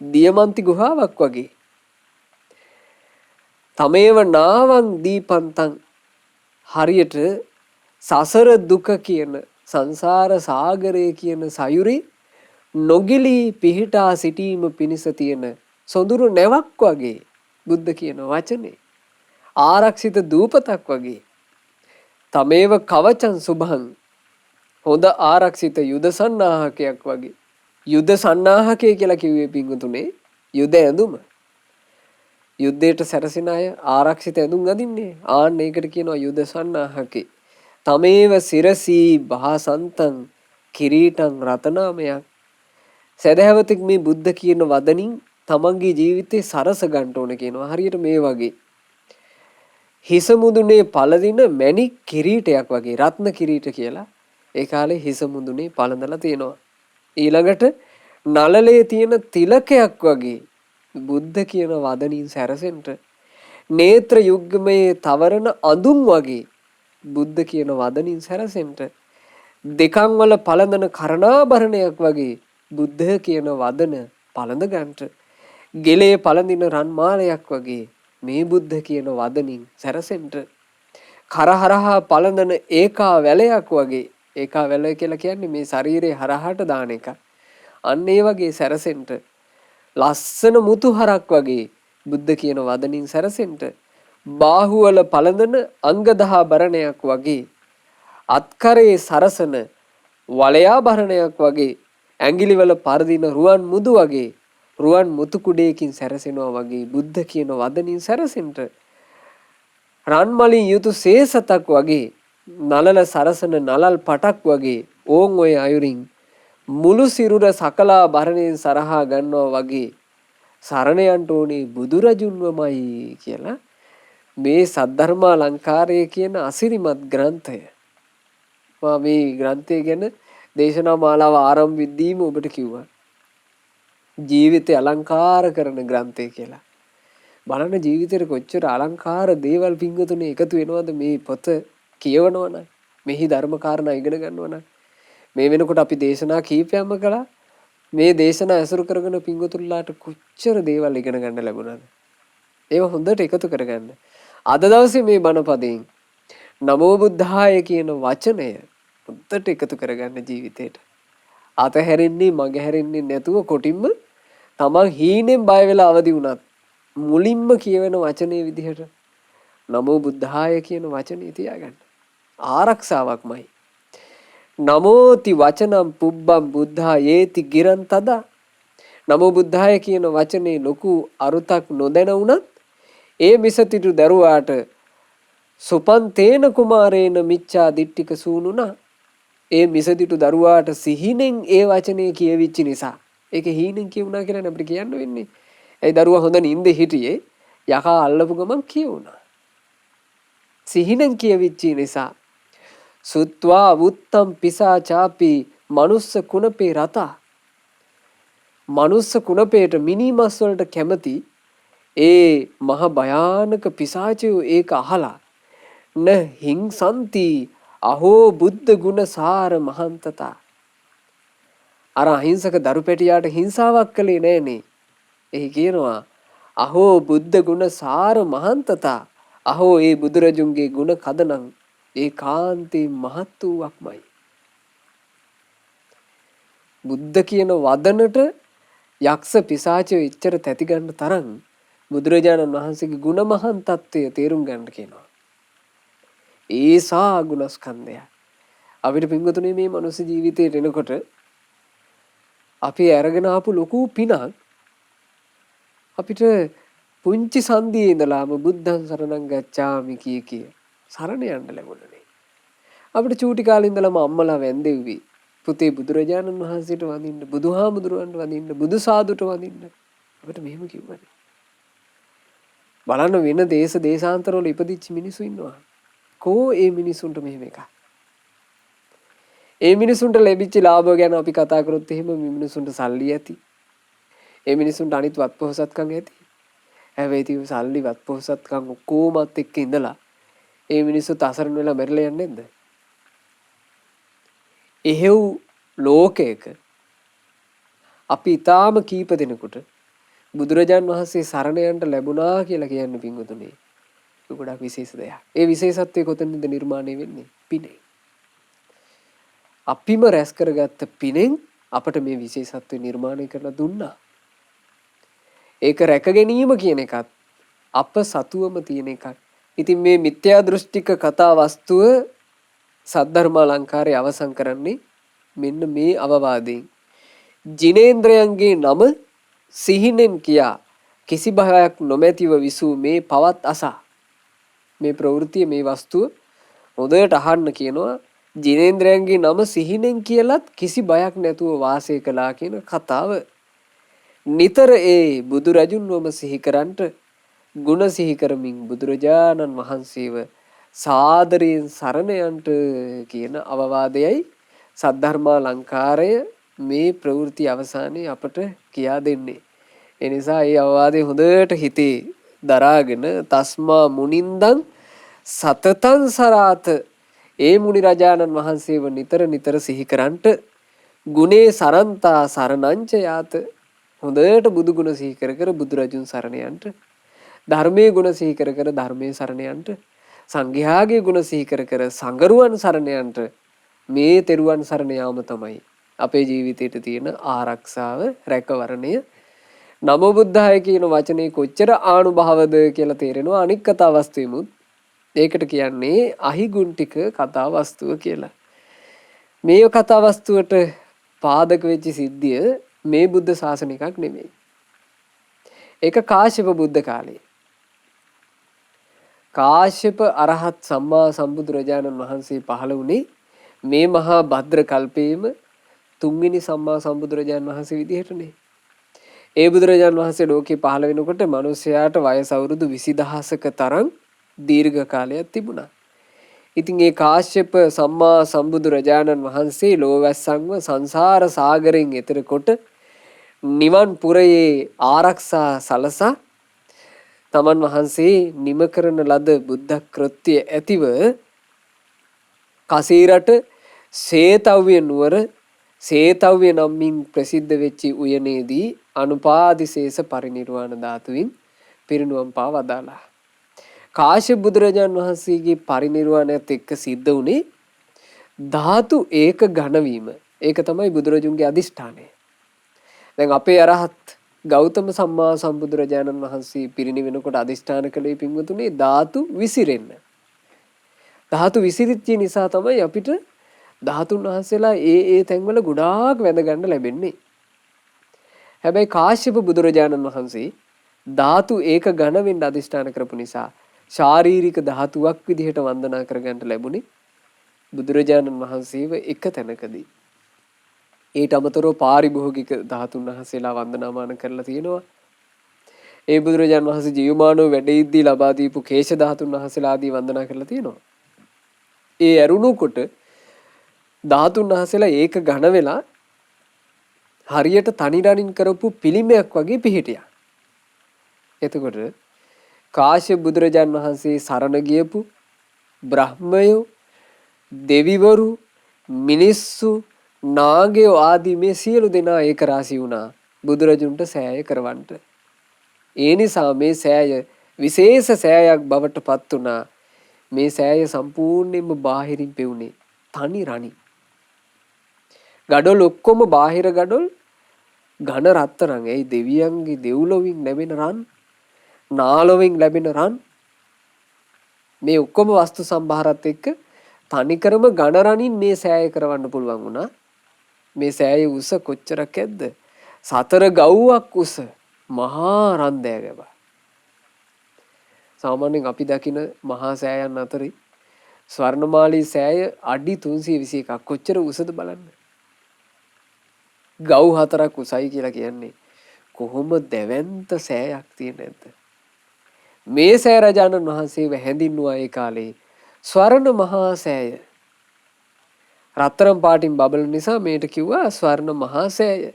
දියමන්ති ගුහාවක් වගේ. තමේව නාවං දීපන්තං හරියට සසර දුක කියන සංසාර සාගරය කියන සයුරේ නොගිලී පිහිටා සිටීම පිණිස තියෙන සොඳුරු නැවක් වගේ බුද්ධ කියන වචනේ. ආරක්ෂිත දූපතක් වගේ. තමේව කවචං සුභං හොඳ ආරක්ෂිත යුද සන්නාහකයක් වගේ. යුද සන්නාහකය කියලා කිව්වේ පිංගුතුනේ යුද ඇඳුම. යුද්ධයට සැරසෙන අය ආරක්ෂිත ඇඳුම් අඳින්නේ. ආන්න ඒකට කියනවා යුද සන්නාහකේ. තමේව සිරසී භාසන්තං කිරීටං රතනාමයක්. සදහැවතෙක් මේ බුද්ධ කියන වදනින් තමන්ගේ ජීවිතේ සරස ගන්න ඕන කියනවා. හරියට මේ වගේ හිස මුදුනේ පළදින මැණික් කිරීටයක් වගේ රත්න කිරීට කියලා ඒ කාලේ හිස මුදුනේ පළඳලා තියෙනවා. ඊළඟට නළලේ තියෙන තිලකයක් වගේ බුද්ධ කියන වදනින් සැරසෙන්න. නේත්‍ර යුග්මයේ තවරන අඳුම් වගේ බුද්ධ කියන වදනින් සැරසෙන්න. දෙකන් වල පළඳන කරණාභරණයක් වගේ බුද්ධ කියන වදන පළඳ ගන්නට. ගෙලේ පළඳින රන් මාලයක් වගේ මේ බුද්ධ කියන වදනින් සැරසෙන්න. කරහරහා පළඳන ඒකා වැලයක් වගේ ඒකා වැල කියලා කියන්නේ මේ ශරීරේ හරහාට දාන එක. අන්න ඒ වගේ සැරසෙන්න. ලස්සන මුතු හරක් වගේ බුද්ධ කියන වදනින් සැරසෙන්න. බාහුවල පළඳන අංගදහා බරණයක් වගේ අත්කරේ සරසන වලයාභරණයක් වගේ ඇඟිලිවල පරදින රුවන් මුදු වගේ රුවන් මුතු කුඩේකින් සැරසෙනවා වගේ බුද්ධ කියන වදනින් සැරසෙන්න. රන්මලින් යුතු සේසතක් වගේ නලල සරසන නලල් පටක් වගේ ඕන් ඔය අයුරින් මුළු සිරුර සකලා භරණයෙන් සරහා ගන්නවා වගේ සරණ යන්න ඕනේ බුදුරජුන්වමයි කියලා මේ සද්ධර්මාලංකාරය කියන අසිරිමත් ග්‍රන්ථය. මම මේ ග්‍රන්ථය ගැන දේශනා මාලාව ආරම්භ වෙද්දීම ඔබට කිව්වා. ජීවිතය අලංකාර කරන ග්‍රන්ථය කියලා. බලන්න ජීවිතේට කොච්චර අලංකාර දේවල් පිංගුතුනේ එකතු වෙනවද මේ පොත කියවනවනම් මෙහි ධර්ම කාරණා ඉගෙන ගන්නවනම් මේ වෙනකොට අපි දේශනා කීපයක්ම කළා. මේ දේශනා ඇසුරු කරගෙන පිංගුතුල්ලාට කොච්චර දේවල් ඉගෙන ගන්න ලැබුණාද? ඒව හොඳට එකතු කරගන්න. අද දවසේ මේ බණපදයෙන් නමෝ බුද්ධාය කියන වචනය හොඳට එකතු කරගන්න ජීවිතේට. අතහැරෙන්නේ මගහැරෙන්නේ නැතුව කොටින්ම තමන් හීනෙන් බය වෙලා අවදි වුණත් මුලින්ම කියවෙන වචනේ විදිහට නමෝ බුද්ධාය කියන වචනේ තියාගන්න. ආරක්ෂාවක්මයි. නමෝති වචනම් පුබ්බම් බුද්ධා යේති ගිරන්තද. නමෝ බුද්ධාය කියන වචනේ ලොකු අරුතක් නොදැන වුණත් ඒ මිසතිටු දරුවාට සුපන්තේන කුමාරේන මිච්ඡා දිට්ඨික සූනුනා. ඒ මිසදිටු දරුවාට සිහිනෙන් ඒ වචනේ කියවිච්ච නිසා ඒක හීනෙන් කියුණා කියලා අපිට කියන්න වෙන්නේ. ඒ දරුවා හොඳ නිින්දේ හිටියේ යකා අල්ලපු ගමන් කියුණා. සිහිනෙන් කියවිච්ච නිසා සුත්වා වුත්තම් පිසාචාපි මනුස්ස කුණපේ රතා. මනුස්ස කුණපේට මිනිමස් වලට කැමති ඒ මහ භයානක පිසාචයෝ ඒක අහලා න හිංසන්ති අහෝ බුද්ධ ගුණ සාර මහන්තතා. අර අහිංසක දරු පැටියාට හිංසාවක් කළේ නෑනේ. එහි කියනවා අහෝ බුද්ධ ගුණ සාර මහන්තතා. අහෝ ඒ බුදුරජුන්ගේ ගුණ කදනම් ඒ කාන්තේ මහත් වූවක්මයි. බුද්ධ කියන වදනට යක්ෂ පිසාචය ඉච්චර තැති ගන්න තරම් බුදුරජාණන් වහන්සේගේ ගුණ මහන් තත්වය තේරුම් ගන්න කියනවා. ඒසා ගුණස්කන්ධය. අපිට පින්වතුනි මේ මනුස්ස ජීවිතේට එනකොට අපි අරගෙන ආපු ලොකු පිනක් අපිට පුංචි සංදියේ ඉඳලාම බුද්ධං සරණං ගච්ඡාමි කිය සරණ යන්න ලැබුණනේ. අපිට චූටි කාලේ ඉඳලම අම්මලා වැන්දෙව්වි. පුතේ බුදුරජාණන් වහන්සේට වඳින්න, බුදුහාමුදුරුවන්ට වඳින්න, බුදු සාදුට වඳින්න. අපිට මෙහෙම කිව්වනේ. බලන්න වෙන දේශාන්තරවල ඉපදිච්ච මිනිස්සු ඉන්නවා. කෝ ඒ මිනිසුන්ට මෙහෙම එකක්. ඒ මිනිසුන්ට ලැබිච්ච ලාභ ගැන අපි කතා කරොත් එහෙම මේ මිනිසුන්ට සල්ලි ඇති. ඒ මිනිසුන්ට අනිත් වත්පොහසත්කම් ඇති. හැබැයි ඉතින් සල්ලි වත්පොහසත්කම් ඔක්කොමත් එක්ක ඉඳලා ඒ මිනිස්සුත් අසරණ වෙලා මැරිලා යන්නේ නැද්ද? එහෙව් ලෝකයක අපි ඊටාම කීප දෙනෙකුට බුදුරජාන් වහන්සේ සරණ යන්න ලැබුණා කියලා කියන්නේ පින්වතුනි. ඒක ගොඩක් විශේෂ දෙයක්. ඒ විශේෂත්වය කොතනින්ද නිර්මාණය වෙන්නේ? පිනේ. අපිම රැස් කරගත්ත පිනෙන් අපට මේ විශේෂත්වය නිර්මාණය කරලා දුන්නා. ඒක රැක ගැනීම කියන එකත් අප සතුවම තියෙන එකක්. ඉතින් මේ මිත්‍යා දෘෂ්ටික කතා වස්තුව සද්ධර්මාලංකාරය අවසන් කරන්නේ මෙන්න මේ අවවාදයෙන්. ජිනේන්ද්‍රයන්ගේ නම සිහිනෙන් කියා කිසි භයක් නොමැතිව විසූ මේ පවත් අසා. මේ ප්‍රවෘත්තිය මේ වස්තුව හොඳට අහන්න කියනවා. ජිනේන්ද්‍රයන්ගේ නම සිහිනෙන් කියලත් කිසි බයක් නැතුව වාසය කළා කියන කතාව. නිතර ඒ බුදුරජුන්වම සිහි කරන්ට ගුණ සිහි කරමින් බුදුරජාණන් වහන්සේව සාදරයෙන් සරණ යන්ට කියන අවවාදයයි සද්ධර්මාලංකාරය මේ ප්‍රවෘත්ති අවසානයේ අපට කියා දෙන්නේ. ඒ නිසා මේ අවවාදය හොඳට හිතේ දරාගෙන තස්මා මුනින්දං සතතං සරාත. ඒ මුනි රජාණන් වහන්සේව නිතර නිතර සිහි කරන්ට ගුණේ සරන්තා සරණංච යාත. හොඳට බුදු ගුණ සිහි කර කර බුදුරජුන් සරණ යන්ට, ධර්මයේ ගුණ සිහි කර කර ධර්මයේ සරණ යන්ට, සංඝයාගේ ගුණ සිහි කර කර සංගරුවන් සරණ යන්ට. මේ තෙරුවන් සරණ යාම තමයි අපේ ජීවිතේට තියෙන ආරක්ෂාව, රැකවරණය. නමෝ බුද්ධාය කියන වචනේ කොච්චර ආනුභාවද කියලා තේරෙනවා අනික් කතා වස්තුවෙමුත්. ඒකට කියන්නේ අහිගුන්ටික කතා වස්තුව කියලා. මේ කතා වස්තුවට පාදක වෙච්ච සිද්ධිය මේ බුද්ධ ශාසන එකක් නෙමෙයි. ඒක කාශ්‍යප බුද්ධ කාලේ. කාශ්‍යප අරහත් සම්මා සම්බුදුරජාණන් වහන්සේ පහළ වුණේ මේ මහා භද්‍ර කල්පයේම තුන්වෙනි සම්මා සම්බුදුරජාණන් වහන්සේ විදිහටනේ. ඒ බුදුරජාණන් වහන්සේ ලෝකේ පහළ වෙනකොට මිනිසයාට වයස අවුරුදු 20000ක තරම් දීර්ඝ කාලයක් තිබුණා. ඉතින් ඒ කාශ්‍යප සම්මා සම්බුදුරජාණන් වහන්සේ ලෝවැස්සන්ව සංසාර සාගරයෙන් එතර කොට නිවන් පුරයේ ආරක්ෂා සලසා තමන් වහන්සේ නිම කරන ලද බුද්ධ කෘත්‍ය ඇතිව කසීරට සේතව්‍ය නුවර සේතව්‍ය නමින් ප්‍රසිද්ධ වෙච්ච උයනේදී අනුපාදිශේෂ පරිනිර්වාණ ධාතුවින් පිරිනුවම් පා වදාලා. කාශ්‍යප බුදුරජාණන් වහන්සේගේ පරිනිර්වාණයත් එක්ක සිද්ධ වුණේ ධාතු ඒක ඝන වීම. ඒක තමයි බුදුරජුන්ගේ අදිෂ්ඨානය. දැන් අපේ අරහත් ගෞතම සම්මා සම්බුදුරජාණන් වහන්සේ පිරිනිවෙනකොට අදිෂ්ඨාන කළේ පින්වතුනි ධාතු විසිරෙන්න. ධාතු විසිරිච්ච නිසා තමයි අපිට ධාතුන් වහන්සේලා ඒ තැන්වල ගොඩාක් වැඳ ගන්න ලැබෙන්නේ. හැබැයි කාශ්‍යප බුදුරජාණන් වහන්සේ ධාතු ඒක ඝන වෙන්න අදිෂ්ඨාන කරපු නිසා ශාරීරික ධාතුවක් විදිහට වන්දනා කරගන්න ලැබුණේ බුදුරජාණන් වහන්සේව එක තැනකදී. ඊට අමතරව පාරිභෝගික ධාතුන් වහන්සේලා වන්දනාමාන කරලා තියෙනවා. ඒ බුදුරජාණන් වහන්සේ ජීවමානව වැඩ ඉද්දී ලබා දීපු කේශ ධාතුන් වහන්සේලා ආදී වන්දනා කරලා තියෙනවා. ඒ ඇරුණුකොට ධාතුන් වහන්සේලා ඒක ඝන වෙලා හරියට තනි රණින් කරපු පිළිමයක් වගේ පිහිටියා. එතකොට කාශ්‍යප බුදුරජාණන් වහන්සේ සරණ ගියපු බ්‍රහ්මයෝ, දෙවිවරු, මිනිස්සු, නාගයෝ ආදී මේ සියලු දෙනා ඒක රාශී වුණා බුදුරජුන්ට සෑය කරවන්නට. ඒ නිසා මේ සෑය විශේෂ සෑයක් බවට පත් වුණා. මේ සෑය සම්පූර්ණයෙන්ම බාහිරින් පෙවුනේ තනි රණි. ගඩොල් ඔක්කොම බාහිර ගඩොල් ඝන රත්තරන්. ඒ දෙවියන්ගේ දෙව්ලොවින් ලැබෙන රන්, නාලොවින් ලැබෙන රන්, මේ ඔක්කොම වස්තු සම්භාරات එක්ක තනිකරම ඝන රණින් මේ සෑය කරවන්න පුළුවන් වුණා. මේ සෑයේ උස කොච්චරක් ඇද්ද? 4 ගව්වක් උස මහා රන් දෑගැබ. සාමාන්‍යයෙන් අපි දකින මහා සෑයන් අතරේ ස්වර්ණමාලී සෑය අඩි 321ක්. කොච්චර උසද බලන්න. ගව් 4ක් උසයි කියලා කියන්නේ කොහොම දැවැන්ත සෑයක් තියෙන නැද්ද? මේ සෑ රජාණන් වහන්සේව හැඳින්වුවා ඒ කාලේ ස්වර්ණ මහා සෑය. රත්තරන් පාටින් බබලන නිසා මේට කිව්වා ස්වර්ණ මහා සෑය.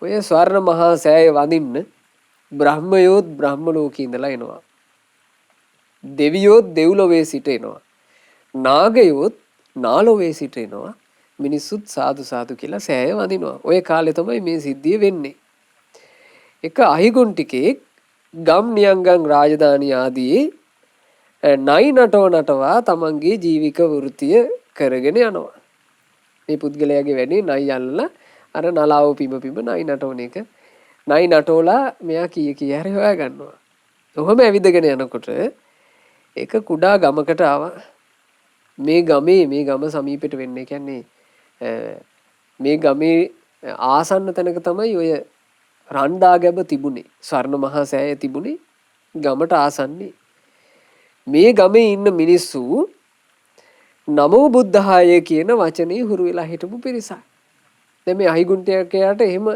ඔය ස්වර්ණ මහා සෑය වඳින්න බ්‍රහ්මයෝත් බ්‍රහ්ම ලෝකේ ඉඳලා එනවා. දෙවියෝත් දෙව්ලොවේ සිට එනවා. නාගයෝත් නාලොවේ සිට එනවා. මිනිස්සුත් සාදු සාදු කියලා සෑය වඳිනවා. ඔය කාලේ තමයි මේ සිද්ධිය වෙන්නේ. එක අහිගුන්ටිකේ ගම් නියංගම් රාජධානී ආදී නයි නටවා තමන්ගේ ජීවික වෘත්තිය කරගෙන යනවා. මේ පුද්ගලයාගේ වැඩේ නයි අල්ලලා අර නලාව පිඹ නයි නටවන එක. නයි නටෝලා මෙයා කී හැරි හොයා ගන්නවා. ඔහොම ඇවිදගෙන යනකොට එක කුඩා ගමකට ආවා. මේ ගම සමීපෙට වෙන්නේ කියන්නේ මේ ගමේ ආසන්න තැනක තමයි ඔය රණ්ඩාගැබ තිබුණේ. ස්වර්ණ මහා සෑය තිබුණේ ගමට ආසන්නේ. මේ ගමේ ඉන්න මිනිස්සු නමෝ බුද්ධාය කියන වචනේ හුරු වෙලා හිටපු පිරිසක්. දැන් මේ අහිගුන්ටයකයාට එහෙම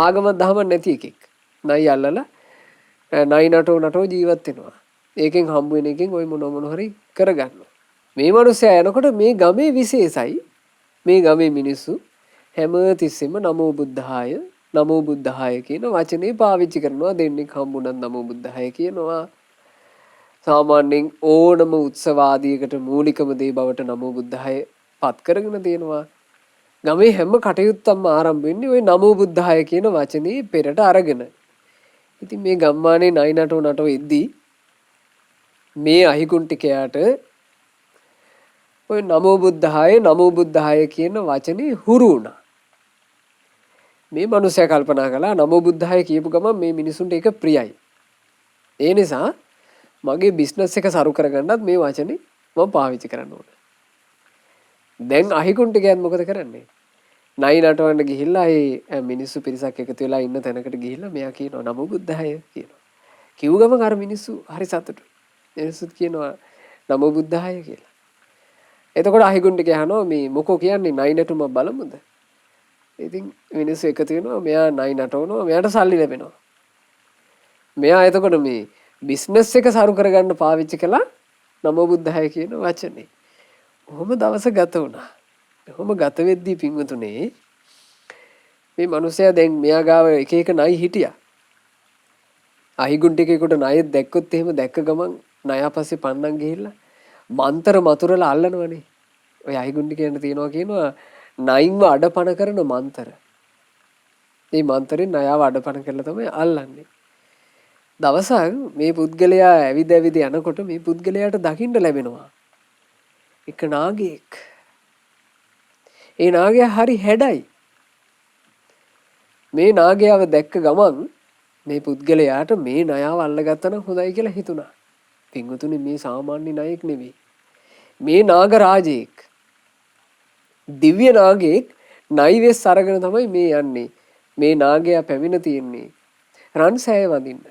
ආගමක් දහමක් නැති එකෙක්. නයි අල්ලලා නයි නටෝ ජීවත් වෙනවා. ඒකෙන් හම්බ වෙන එකෙන් ওই මොන හරි කරගන්නවා. මේ මිනිස්සයා යනකොට මේ ගමේ විශේෂයි. මේ ගමේ මිනිස්සු හැම තිස්සෙම නමෝ බුද්ධාය කියන වචනේ පාවිච්චි කරනවා. දෙන්නෙක් හම්බුනත් නමෝ බුද්ධාය කියනවා. සාමාන්‍යයෙන් ඕනම උත්සවාදයකට මූලිකම දේ බවට නමෝ බුද්ධාය පත් කරගෙන තියෙනවා. ගමේ හැම කටයුත්තක්ම ආරම්භ වෙන්නේ ওই නමෝ බුද්ධාය කියන වචනේ පෙරට අරගෙන. ඉතින් මේ ගම්මානේ නයි නටෝ ඉද්දී මේ අහිගුන්ටිකයාට ඔය නමෝ බුද්ධාය කියන වචනේ හුරු වුණා. මේ මිනිසයා කල්පනා කළා නමෝ බුද්ධාය කියපු ගමන් මේ මිනිසුන්ට ඒක ප්‍රියයි. ඒ නිසා මගේ බිස්නස් එක සරු කරගන්නත් මේ වචනේ මම පාවිච්චි කරන්න ඕන. දැන් අහිගුන්ටිකයන් මොකද කරන්නේ? නයි නටවන්න ගිහිල්ලා ඒ මිනිස්සු පිරිසක් එකතු වෙලා ඉන්න තැනකට ගිහිල්ලා මෙයා කියනවා නමෝ බුද්ධාය කියනවා. කිව් ගමන් අර මිනිස්සු හරි සතුටුයි. මිනිස්සුත් කියනවා නමෝ බුද්ධාය කියලා. එතකොට අහිගුන්ටිකයා අහනවා මේ මොකෝ කියන්නේ නයි නටුම බලමුද? ඉතින් මිනිස්සු එකතු වෙනවා මෙයා නයි නටවනවා මෙයාට සල්ලි ලැබෙනවා. මෙයා එතකොට මේ බිස්නස් එක සරු කරගන්න පාවිච්චි කළා නමෝ බුද්ධාය කියන වචනේ. ඔහොම දවස ගත වුණා. ඔහොම ගත වෙද්දී පින්වතුනේ මේ මිනිසයා දැන් මෙයා ගාව එක නයි හිටියා. අහිගුන්ටිකේකට ණයෙත් දැක්කොත් එහෙම දැක්ක ගමන් ණයාපස්සේ පන්නන් ගිහිල්ලා මන්තර මතුරලා අල්ලනවනේ. ඔය අහිගුන්ටිකයන්ට කියනවා නයින්ව අඩපණ කරන මන්තර. මේ මන්තරෙන් ණයාව අඩපණ කරලා තමයි අල්ලන්නේ. දවසක් මේ පුද්ගලයා ඇවිද යනකොට මේ පුද්ගලයාට දකින්න ලැබෙනවා එක නාගයෙක්. ඒ නාගයා හරි හැඩයි. මේ නාගයාව දැක්ක ගමන් මේ පුද්ගලයාට මේ ණයාව අල්ලගත්තා නම් හොඳයි කියලා හිතුණා. පින්වතුනි මේ සාමාන්‍ය ණයෙක් නෙවෙයි. මේ නාග රාජයෙක් දිව්‍ය නාගයෙක් නයිවෙස් අරගෙන තමයි මේ යන්නේ. මේ නාගයා පැමිණ තියෙන්නේ රන් සෑය වඳින්න.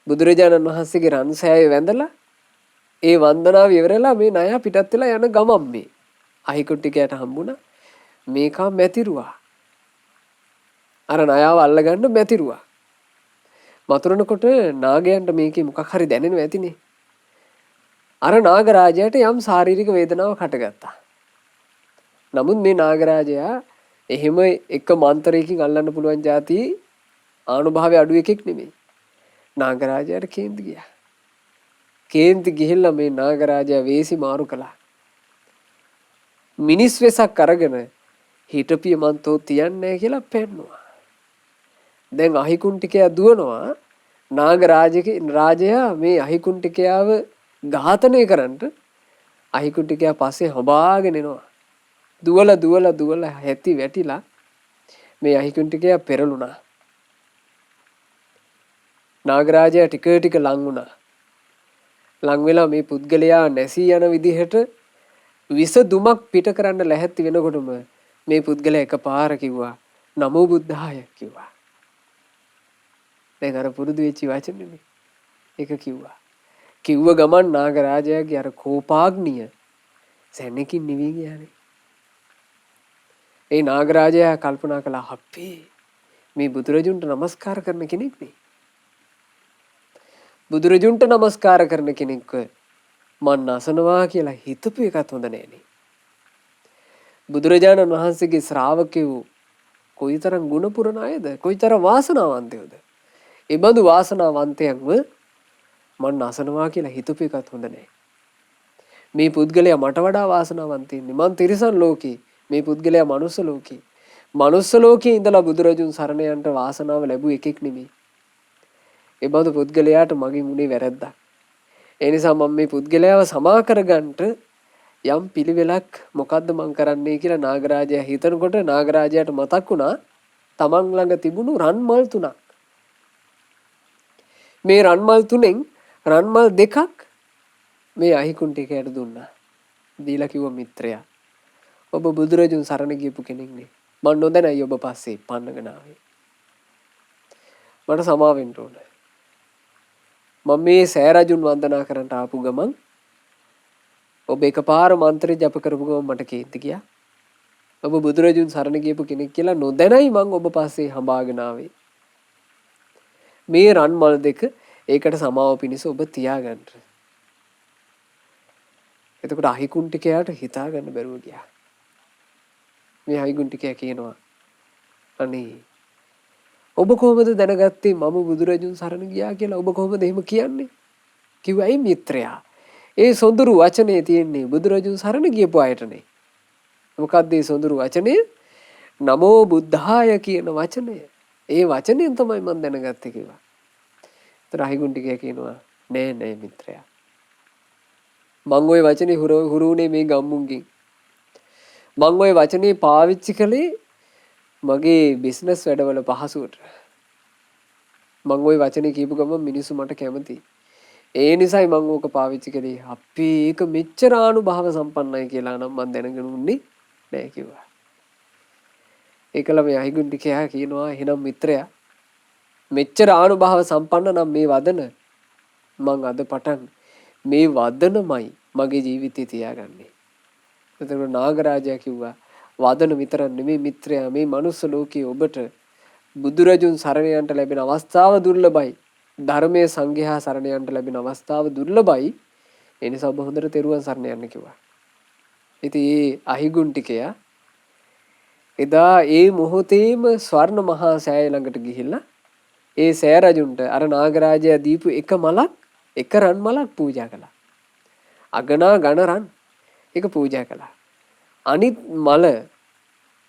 බුදුරජාණන් වහන්සේගේ රන් සෑය වැඳලා ඒ වන්දනාව ඉවරලා මේ ණයා පිටත් වෙලා යන ගමන් මේ අහිකුට්ටිකයට හම්බුණා. මේකා මැතිරුවා. අර ණයාව අල්ලගන්න මැතිරුවා. මතුරනකොට නාගයන්ට මේකේ මොකක් හරි දැනෙනවා ඇතිනේ. අර නාගරාජයාට යම් ශාරීරික වේදනාවක් හටගත්තා. නමුත් මේ නාගරාජයා එහෙම එක මන්ත්‍රයකින් අල්ලන්න පුළුවන් જાති ආනුභාවය අඩු එකෙක් නෙමෙයි. නාගරාජයාට කේන්ති ගියා. කේන්ති ගිහිල්ලා මේ නාගරාජයා වේසි මාරු කළා. මිනිස් වෙසක් අරගෙන හිටපිය මන්තෝ තියන්නේ නැහැ කියලා පෙන්නවා. දැන් අහිකුන්ටිකයා දුවනවා රාජයා මේ අහිකුන්ටිකයාව ඝාතනය කරන්නට අහිකුන්ටිකයා පස්සේ හඹාගෙන එනවා. දුවලා හැටි වැටිලා මේ අහිකුන්ටිකයා පෙරළුණා. නාගරාජයා ටික ටික ලං වුණා. ලං වෙලා මේ පුද්ගලයා නැසී යන විදිහට විස දුමක් පිට කරන්න ලැහැත්ති වෙනකොටම මේ පුද්ගලයා එකපාර කිව්වා නමෝ බුද්ධාය කිව්වා. දැන් අර පුරුදු වෙච්ච වචන නෙමෙයි. ඒක කිව්වා. කිව්ව ගමන් නාගරාජයාගේ අර කෝපාග්නිය සැනකින් නිවි ගියානේ. ඒ නාගරාජයා කල්පනා කළා අපේ මේ බුදුරජුන්ට නමස්කාර කරන කෙනෙක් නේ. බුදුරජුන්ට නමස්කාර කරන කෙනෙක්ව මන් අසනවා කියලා හිතපු එකත් හොඳ නෑනේ. බුදුරජාණන් වහන්සේගේ ශ්‍රාවකයෝ කොයිතරම් ගුණ පුරන අයද, කොයිතරම් වාසනාවන්තයෝද. ඒ බඳු වාසනාවන්තයන්ව මන් අසනවා කියලා හිතපු එකත් හොඳ නෑ. මේ පුද්ගලයා මට වඩා වාසනාවන්තයින්නේ. මං තිරිසන් ලෝකේ, මේ පුද්ගලයා මනුස්ස ලෝකේ. මනුස්ස ලෝකේ ඉඳලා බුදුරජුන් සරණ යන්න වාසනාව ලැබුව එකෙක් නෙමෙයි. ඒ බඳු පුද්ගලයාට මගේ මුනේ වැරද්දක්. ඒ නිසා මම මේ පුද්ගලයාව සමා කරගන්නට යම් පිළිවෙලක් මොකද්ද මං කරන්නේ කියලා නාගරාජයා හිතනකොට නාගරාජයාට මතක් වුණා තමන් ළඟ තිබුණු රන්මල් තුනක්. මේ රන්මල් තුනෙන් රන්මල් දෙකක් මේ අහිකුන්ටිකයට දුන්නා. දීලා කිව්වා මිත්‍රයා ඔබ බුදුරජුන් සරණ ගියපු කෙනෙක් නේ. මම නොදැනයි ඔබ පස්සේ පන්නගෙන ආවේ. මට සමා වෙන්න ඕන. මම මේ සෑරජුන් වන්දනා කරන්න ආපු ගමන් ඔබ එකපාර මන්ත්‍රය ජප කරපු ගමන් මට කේන්ති ගියා. ඔබ බුදුරජුන් සරණ ගියපු කෙනෙක් කියලා නොදැනයි මං ඔබ පස්සේ හඹාගෙන ආවේ. මේ රන්මල් දෙක ඒකට සමාව පිණිස ඔබ තියාගන්න. එතකොට අහිකුන්ටිකයාට හිතා ගන්න බැරුව ගියා. මේ අහිකුන්ටිකයා කියනවා අනේ ඔබ කොහොමද දැනගත්තේ මම බුදුරජුන් සරණ ගියා කියලා? ඔබ කොහොමද එහෙම කියන්නේ? කිව්වා ඇයි මිත්‍රයා? ඒ සොඳුරු වචනේ තියෙන්නේ බුදුරජුන් සරණ ගියපු අයටනේ. මොකක්ද ඒ සොඳුරු වචනේ? නමෝ බුද්ධාය කියන වචනය. ඒ වචනයෙන් තමයි මම දැනගත්තේ කිව්වා. ඒතර අහිකුන්ටිකයා කියනවා නෑ මිත්‍රයා. මං ওই වචනේ හුරුුනේ මේ ගම්මුන්ගෙන්. මං ওই වචනේ පාවිච්චි කළේ මගේ බිස්නස් වැඩවල පහසුවට. මං ওই වචනේ කියපු ගමන් මිනිස්සු මට කැමතියි. ඒ නිසායි මං ඕක පාවිච්චි කළේ. අපි ඒක මෙච්චර ආනුභාව සම්පන්නයි කියලා නම් මං දැනගෙන උන්නේ නෑ කිව්වා. ඒකල මේ අහිගුන්ටිකයා කියනවා එහෙනම් මිත්‍රයා මෙච්චර ආනුභාව සම්පන්න නම් මේ වදන මං අද පටන් මේ වදනමයි මගේ ජීවිතේ තියාගන්නේ. එතකොට නාගරාජයා කිව්වා වදන විතරක් නෙමෙයි මිත්‍රයා මේ මනුස්ස ලෝකයේ ඔබට බුදුරජුන් සරණ යන්න ලැබෙන අවස්ථාව දුර්ලභයි. ධර්මයේ සංඝයා සරණ යන්න ලැබෙන අවස්ථාව දුර්ලභයි. ඒ නිසා ඔබ හොඳට තෙරුවන් සරණ යන්න කිව්වා. ඉතින් මේ අහිගුන්ටිකයා එදා ඒ මොහොතේම ස්වර්ණ මහා සෑය ළඟට ගිහිල්ලා ඒ සෑ රජුන්ට අර නාගරාජයා දීපු එක මලක් එක රන් මලක් පූජා කළා. අගනා ඝන රන් ඒක පූජා කළා. අනිත් මල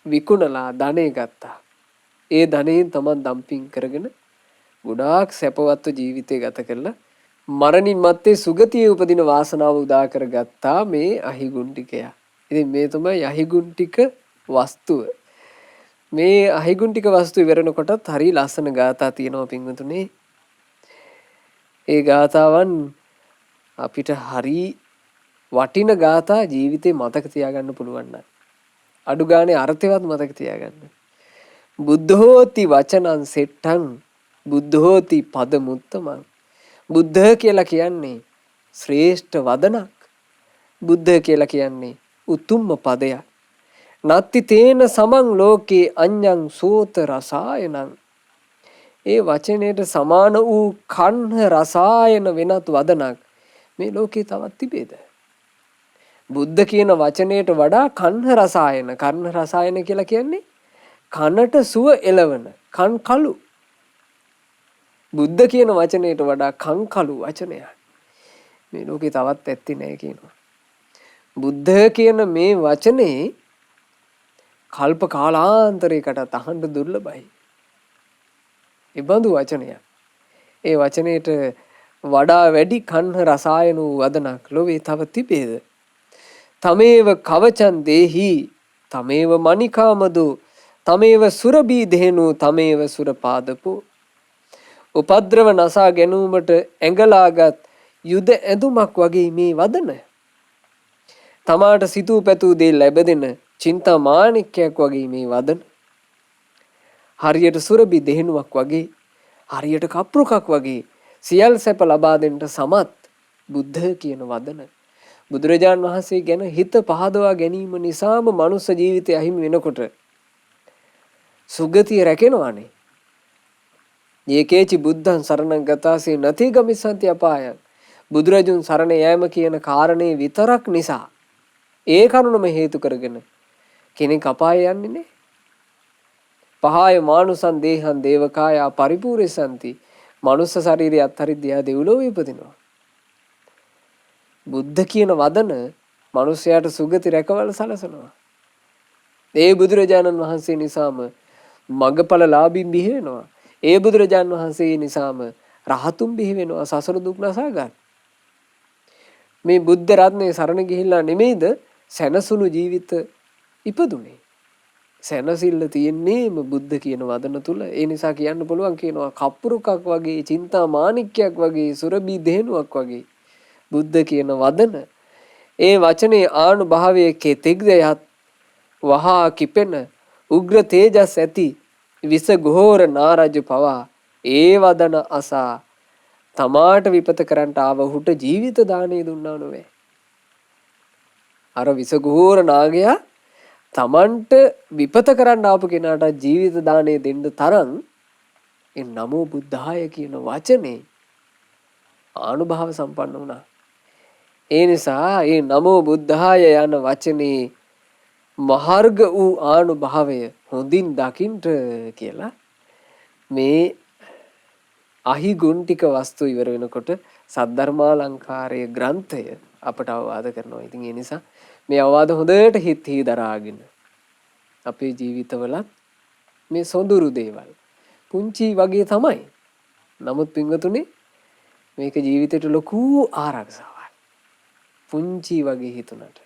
විකුණලා ධනෙ ගත්තා. ඒ ධනෙන් තමන් දම්පින් කරගෙන ගොඩාක් සැපවත්ව ජීවිතය ගත කළා. මරණින් මත්තේ සුගතියේ උපදින වාසනාව උදා කරගත්තා මේ අහිගුන්ටිකයා. ඉතින් මේ තමයි අහිගුන්ටික වස්තුව. මේ අහිගුන්ටික වස්තුව ඉවරනකොටත් හරි ලස්සන ගාථා තියෙනවා පින්වතුනි. ඒ ගාථාවන් අපිට හරි වටින ගාථා ජීවිතේ මතක තියාගන්න පුළුවන් නම් අඩු ගානේ අර්ථවත් මතක තියාගන්න. බුද්ධෝති වචනං සෙට්ටං බුද්ධෝති පදමුත්තමං. බුද්ධ කියලා කියන්නේ ශ්‍රේෂ්ඨ වදනක්. බුද්ධ කියලා කියන්නේ උතුම්ම පදයක්. නත්ති තේන සමං ලෝකේ අඤ්ඤං සෝත රසායනං. ඒ වචනයට සමාන වූ කන්හ රසායන වෙනත් වදනක් මේ ලෝකේ තවත් තිබේද? බුද්ධ කියන වචනයට වඩා කන්හ රසායන. කන්හ රසායන කියලා කියන්නේ කනට සුව එළවන කන් කළු. බුද්ධ කියන වචනයට වඩා කන් කළු වචනයක් මේ ලෝකේ තවත් ඇත්තේ නැහැ කියනවා. බුද්ධ කියන මේ වචනේ කල්ප කාලාන්තරයකට අහන්න දුර්ලභයි. ඒ බඳු වචනයක්. ඒ වචනයට වඩා වැඩි කන්හ රසායන වූ වදනක් ලෝකේ තව තිබේද? තමේව කවචන් දේහි තමේව මණිකාමදු තමේව සුරබී දෙහෙනු තමේව සුරපාදපෝ. උපද්‍රව නසා ගැනීමට ඇඟලාගත් යුද ඇඳුමක් වගේ මේ වදන. තමාට සිතූ පැතූ දේ ලැබෙදෙන චින්තා මාණික්කයක් වගේ මේ වදන. හරියට සුරබි දෙහෙනුවක් වගේ හරියට කප්රුකක් වගේ සියල් සැප ලබා දෙන්නට සමත් බුද්ධ කියන වදන. බුදුරජාන් වහන්සේ ගැන හිත පහදවා ගැනීම නිසාම මනුස්ස ජීවිතය අහිමි වෙනකොට සුගතිය රැකෙනවානේ. ඒකේචි බුද්ධං සරණං ගතාසේ නැති ගමිසන්ති අපායං. බුදුරජුන් සරණ යෑම කියන කාරණේ විතරක් නිසා ඒ කරුණම හේතු කරගෙන කෙනෙක් අපාය යන්නේ නේ. පහය මානුසං දේහං දේවකාය පරිපූර්ණසන්ති. මනුස්ස ශරීරය අත්හරිද්දී දෙව්ලොව ඉපදිනවා. බුද්ධ කියන වදන මිනිසයාට සුගති රැකවල සලසනවා. ඒ බුදුරජාණන් වහන්සේ නිසාම මග්ගඵල ලාභින් බිහි වෙනවා. ඒ බුදුරජාණන් වහන්සේ නිසාම රහතුන් බිහි වෙනවා සසර දුක් නසා ගන්න. මේ බුද්ධ රත්නයේ සරණ ගිහිල්ලා නෙමෙයිද සැනසුණු ජීවිත ඉපදුනේ. සැනසෙල්ල තියෙන්නේම බුද්ධ කියන වදන තුල. ඒ නිසා කියන්න පුළුවන් කියනවා කප්පුරුකක් වගේ චින්තා මාණික්කයක් වගේ සුරබී දෙහෙනුවක් වගේ බුද්ධ කියන වදන. ඒ වචනේ ආනුභාවයේ කෙතෙක්ද යත් වහා කිපෙන උග්‍ර තේජස් ඇති විස ගෝර නාරජ පවා ඒ වදන අසා තමාට විපත කරන්ට ආවහුට ජීවිත දාණය දුන්නා නොවේ. අර විස ගෝර නාගයා තමන්ට විපත කරන්න ආපු කෙනාට ජීවිත දාණය දෙන්න තරම් ඒ නමෝ බුද්ධාය කියන වචනේ ආනුභාව සම්පන්න වුණා. ඒ නිසා ඒ නමෝ බුද්ධාය යන වචනේ මහර්ග වූ ආනුභාවය හොඳින් දකින්ට කියලා මේ අහිගුන්ටික වස්තු ඉවර වෙනකොට සද්ධර්මාලංකාරයේ ග්‍රන්ථය අපට අවවාද කරනවා. ඉතින් ඒ නිසා මේ අවවාද හොඳට හිතෙහි දරාගෙන අපේ ජීවිතවලත් මේ සොඳුරු දේවල් පුංචි වගේ තමයි. නමුත් පින්වතුනි මේක ජීවිතේට ලොකු ආරක්ෂාවක්. පුංචි වගේ හිතුණට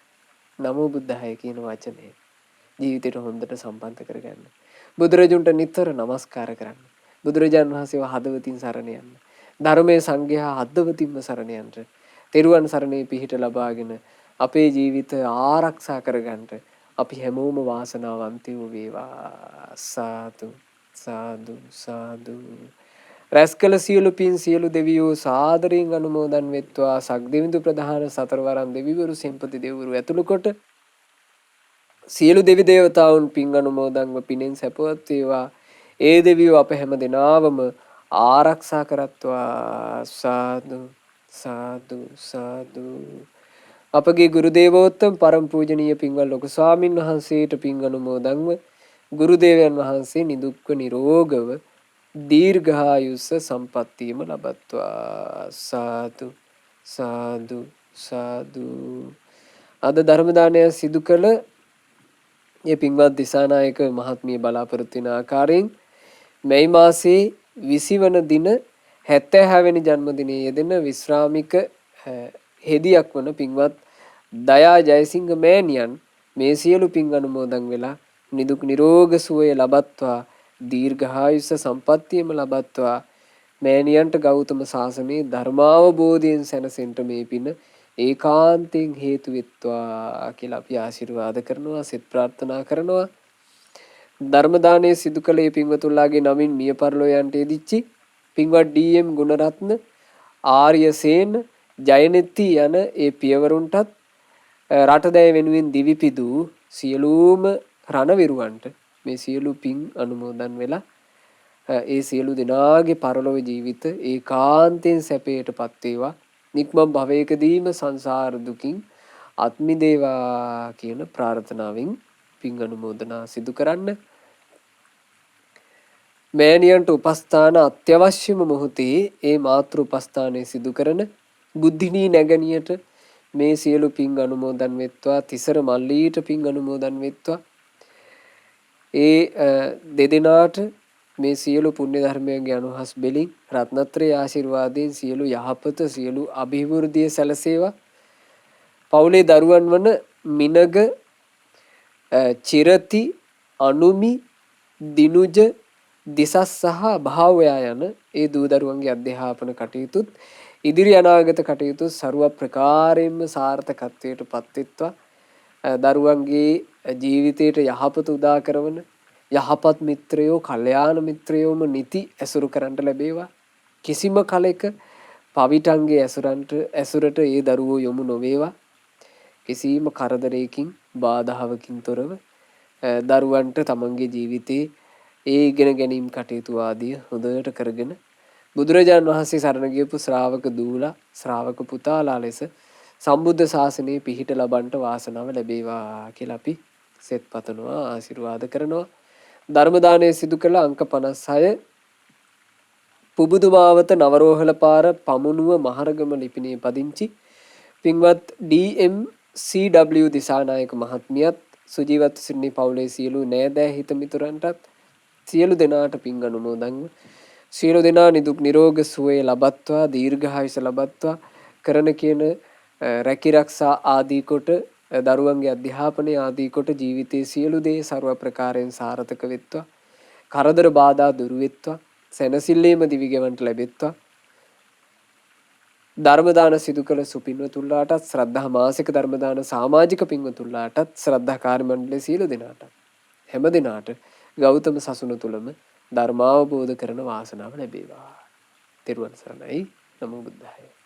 නමෝ බුද්ධාය කියන වචනේ ජීවිතේට හොඳට සම්බන්ධ කරගන්න. බුදුරජුන්ට නිතර නමස්කාර කරන්න. බුදුරජාණන් වහන්සේව හදවතින් සරණ යන්න. ධර්මයේ සංඝයා හදවතින්ම සරණ යන්න. තෙරුවන් සරණේ පිහිට ලබාගෙන අපේ ජීවිත ආරක්ෂා කරගන්න අපි හැමෝම වාසනාවන්තයෝ වේවා. සාදු සාදු සාදු. රැස්කල සියලු පින් සියලු දෙවියෝ සාදරයෙන් අනුමෝදන් වෙත්වා. සක්දෙවිඳු ප්‍රධාන සතරවරන් දෙවිවරු සෙන්පති දෙවිවරු ඇතුළු කොට සියලු දෙවි දේවතාවුන් පින් අනුමෝදන්ව පිනෙන් සැපවත් වේවා. ඒ දෙවියෝ අප හැම දෙනාවම ආරක්ෂා කරත්වා. සාදු සාදු සාදු. අපගේ ගුරු දේවෝත්තම පරම පූජනීය පින්වත් ලොකු ස්වාමින් වහන්සේට පින් අනුමෝදන්ව ගුරු දේවයන් වහන්සේ නිදුක්ව නිරෝගව දීර්ඝායුෂ සම්පත්තියම ලබත්වා. සාදු සාදු සාදු. අද ධර්ම දානය සිදු කළ මේ පින්වත් දිසානායක මහත්මිය බලාපොරොත්තු වෙන ආකාරයෙන් මේ මාසේ 20 වන දින 76 වෙනි ජන්මදිනයේ යෙදෙන විශ්‍රාමික හෙදියක් වන පින්වත් දයා ජයසිංහ මෑණියන් මේ සියලු පින් අනුමෝදන් වෙලා නිදුක් නිරෝග සුවය ලබත්වා දීර්ඝායුෂ සම්පන්නියම ලබත්වා මෑණියන්ට ගෞතම සාසනයේ ධර්මාවබෝධයෙන් සැනසෙන්න මේ පින ඒකාන්තයෙන් හේතු වෙත්වා කියලා අපි ආශිර්වාද කරනවා සෙත් ප්‍රාර්ථනා කරනවා. ධර්ම දානයේ සිදු කළ මේ පින්වතුන්ලාගේ නමින් මිය පරලෝ යන්ට යෙදිච්චි පින්වත් ඩී.එම්. ගුණරත්න, ආර්යසේන, ජයනෙත්ති යන ඒ පියවරුන්ටත් රටදැය වෙනුවෙන් දිවිපිදු සියලුම රණවිරුවන්ට මේ සියලු පින් අනුමෝදන් වෙලා ඒ සියලු දෙනාගේ පරලොව ජීවිත ඒකාන්තයෙන් සැපයටපත් වේවා. නික්මම් භවයකදීම සංසාර දුකින් අත් මිදේවා කියන ප්‍රාර්ථනාවෙන් පින් අනුමෝදනා සිදු කරන්න. මෑණියන්ට උපස්ථාන අත්‍යවශ්‍යම මොහොතේ ඒ මාතෘ උපස්ථානයේ සිදු කරන බුද්ධිනී නැගණියට මේ සියලු පින් අනුමෝදන් වෙත්වා. තිසර මල්ලීට පින් අනුමෝදන් වෙත්වා. ඒ දෙදෙනාට මේ සියලු පුණ්‍ය ධර්මයන්ගේ අනුහස් බෙලින් රත්නත්‍රයේ ආශිර්වාදයෙන් සියලු යහපත සියලු අභිවෘද්ධිය සැලසේවා. පවුලේ දරුවන් වන මිනග, චිරති, අනුමි, දිනුජ, දිසස් සහ භාවයා යන ඒ දූ දරුවන්ගේ අධ්‍යාපන කටයුතුත් ඉදිරි අනාගත කටයුතු ਸਰව ප්‍රකාරයෙන්ම සාර්ථකත්වයට පත්වෙත්වා. දරුවන්ගේ ජීවිතයට යහපත උදා කරන යහපත් මිත්‍රයෝ, කල්යාණ මිත්‍රයෝම නිති ඇසුරු කරන්නට ලැබේවා. කිසිම කලෙක පවිටන්ගේ ඇසුරට ඒ දරුවෝ යොමු නොවේවා. කිසිම කරදරයකින් බාධාවකින් තොරව දරුවන්ට තමන්ගේ ජීවිතේ ඒ ඉගෙන ගැනීම කටයුතු ආදිය හොඳට කරගෙන බුදුරජාණන් වහන්සේ සරණ ගියපු ශ්‍රාවක දූලා, ශ්‍රාවක පුතාලා ලෙස සම්බුද්ධ ශාසනයේ පිහිට ලබන්නට වාසනාව ලැබේවා කියලා අපි සෙත් පතනවා, ආශිර්වාද කරනවා. ධර්ම දානයේ සිදු කළ අංක 56 පුබුදුමාවත නවරෝහල පාර පමුණුව මහරගම ලිපිණේ පදිංචි පින්වත් ඩී.එම්. සී.ඩබ්ලිව්. දිසානායක මහත්මියත් සුජීවත්ව සිටින පවුලේ සියලු නෑදෑ හිත මිතුරන්ටත් සියලු දෙනාට පින් අනුමෝදන්ව සියලු දෙනා නිදුක් නිරෝග සුවය ලබත්වා දීර්ඝායුෂ ලබත්වා කරන කියන රැකිරක්ෂා ආදී කොට දරුවන්ගේ අධ්‍යාපනය ආදී කොට ජීවිතයේ සියලු දේ ਸਰව ප්‍රකාරයෙන් සාර්ථක වෙත්වා. කරදර බාධා දුරු වෙත්වා. සැනසෙල්ලේම දිවි ගෙවන්නට ලැබෙත්වා. ධර්ම දාන සිදු කළ සුපින්වතුන්ලාටත් ශ්‍රද්ධා මාසික ධර්ම දාන සමාජික පින්වතුන්ලාටත් ශ්‍රද්ධා කාර්ය මණ්ඩලයේ සියලු දෙනාට හැම දිනාට ගෞතම සසුන තුලම ධර්මාවබෝධ කරන වාසනාව ලැබේවා. තෙරුවන් සරණයි. නමෝ බුද්ධාය.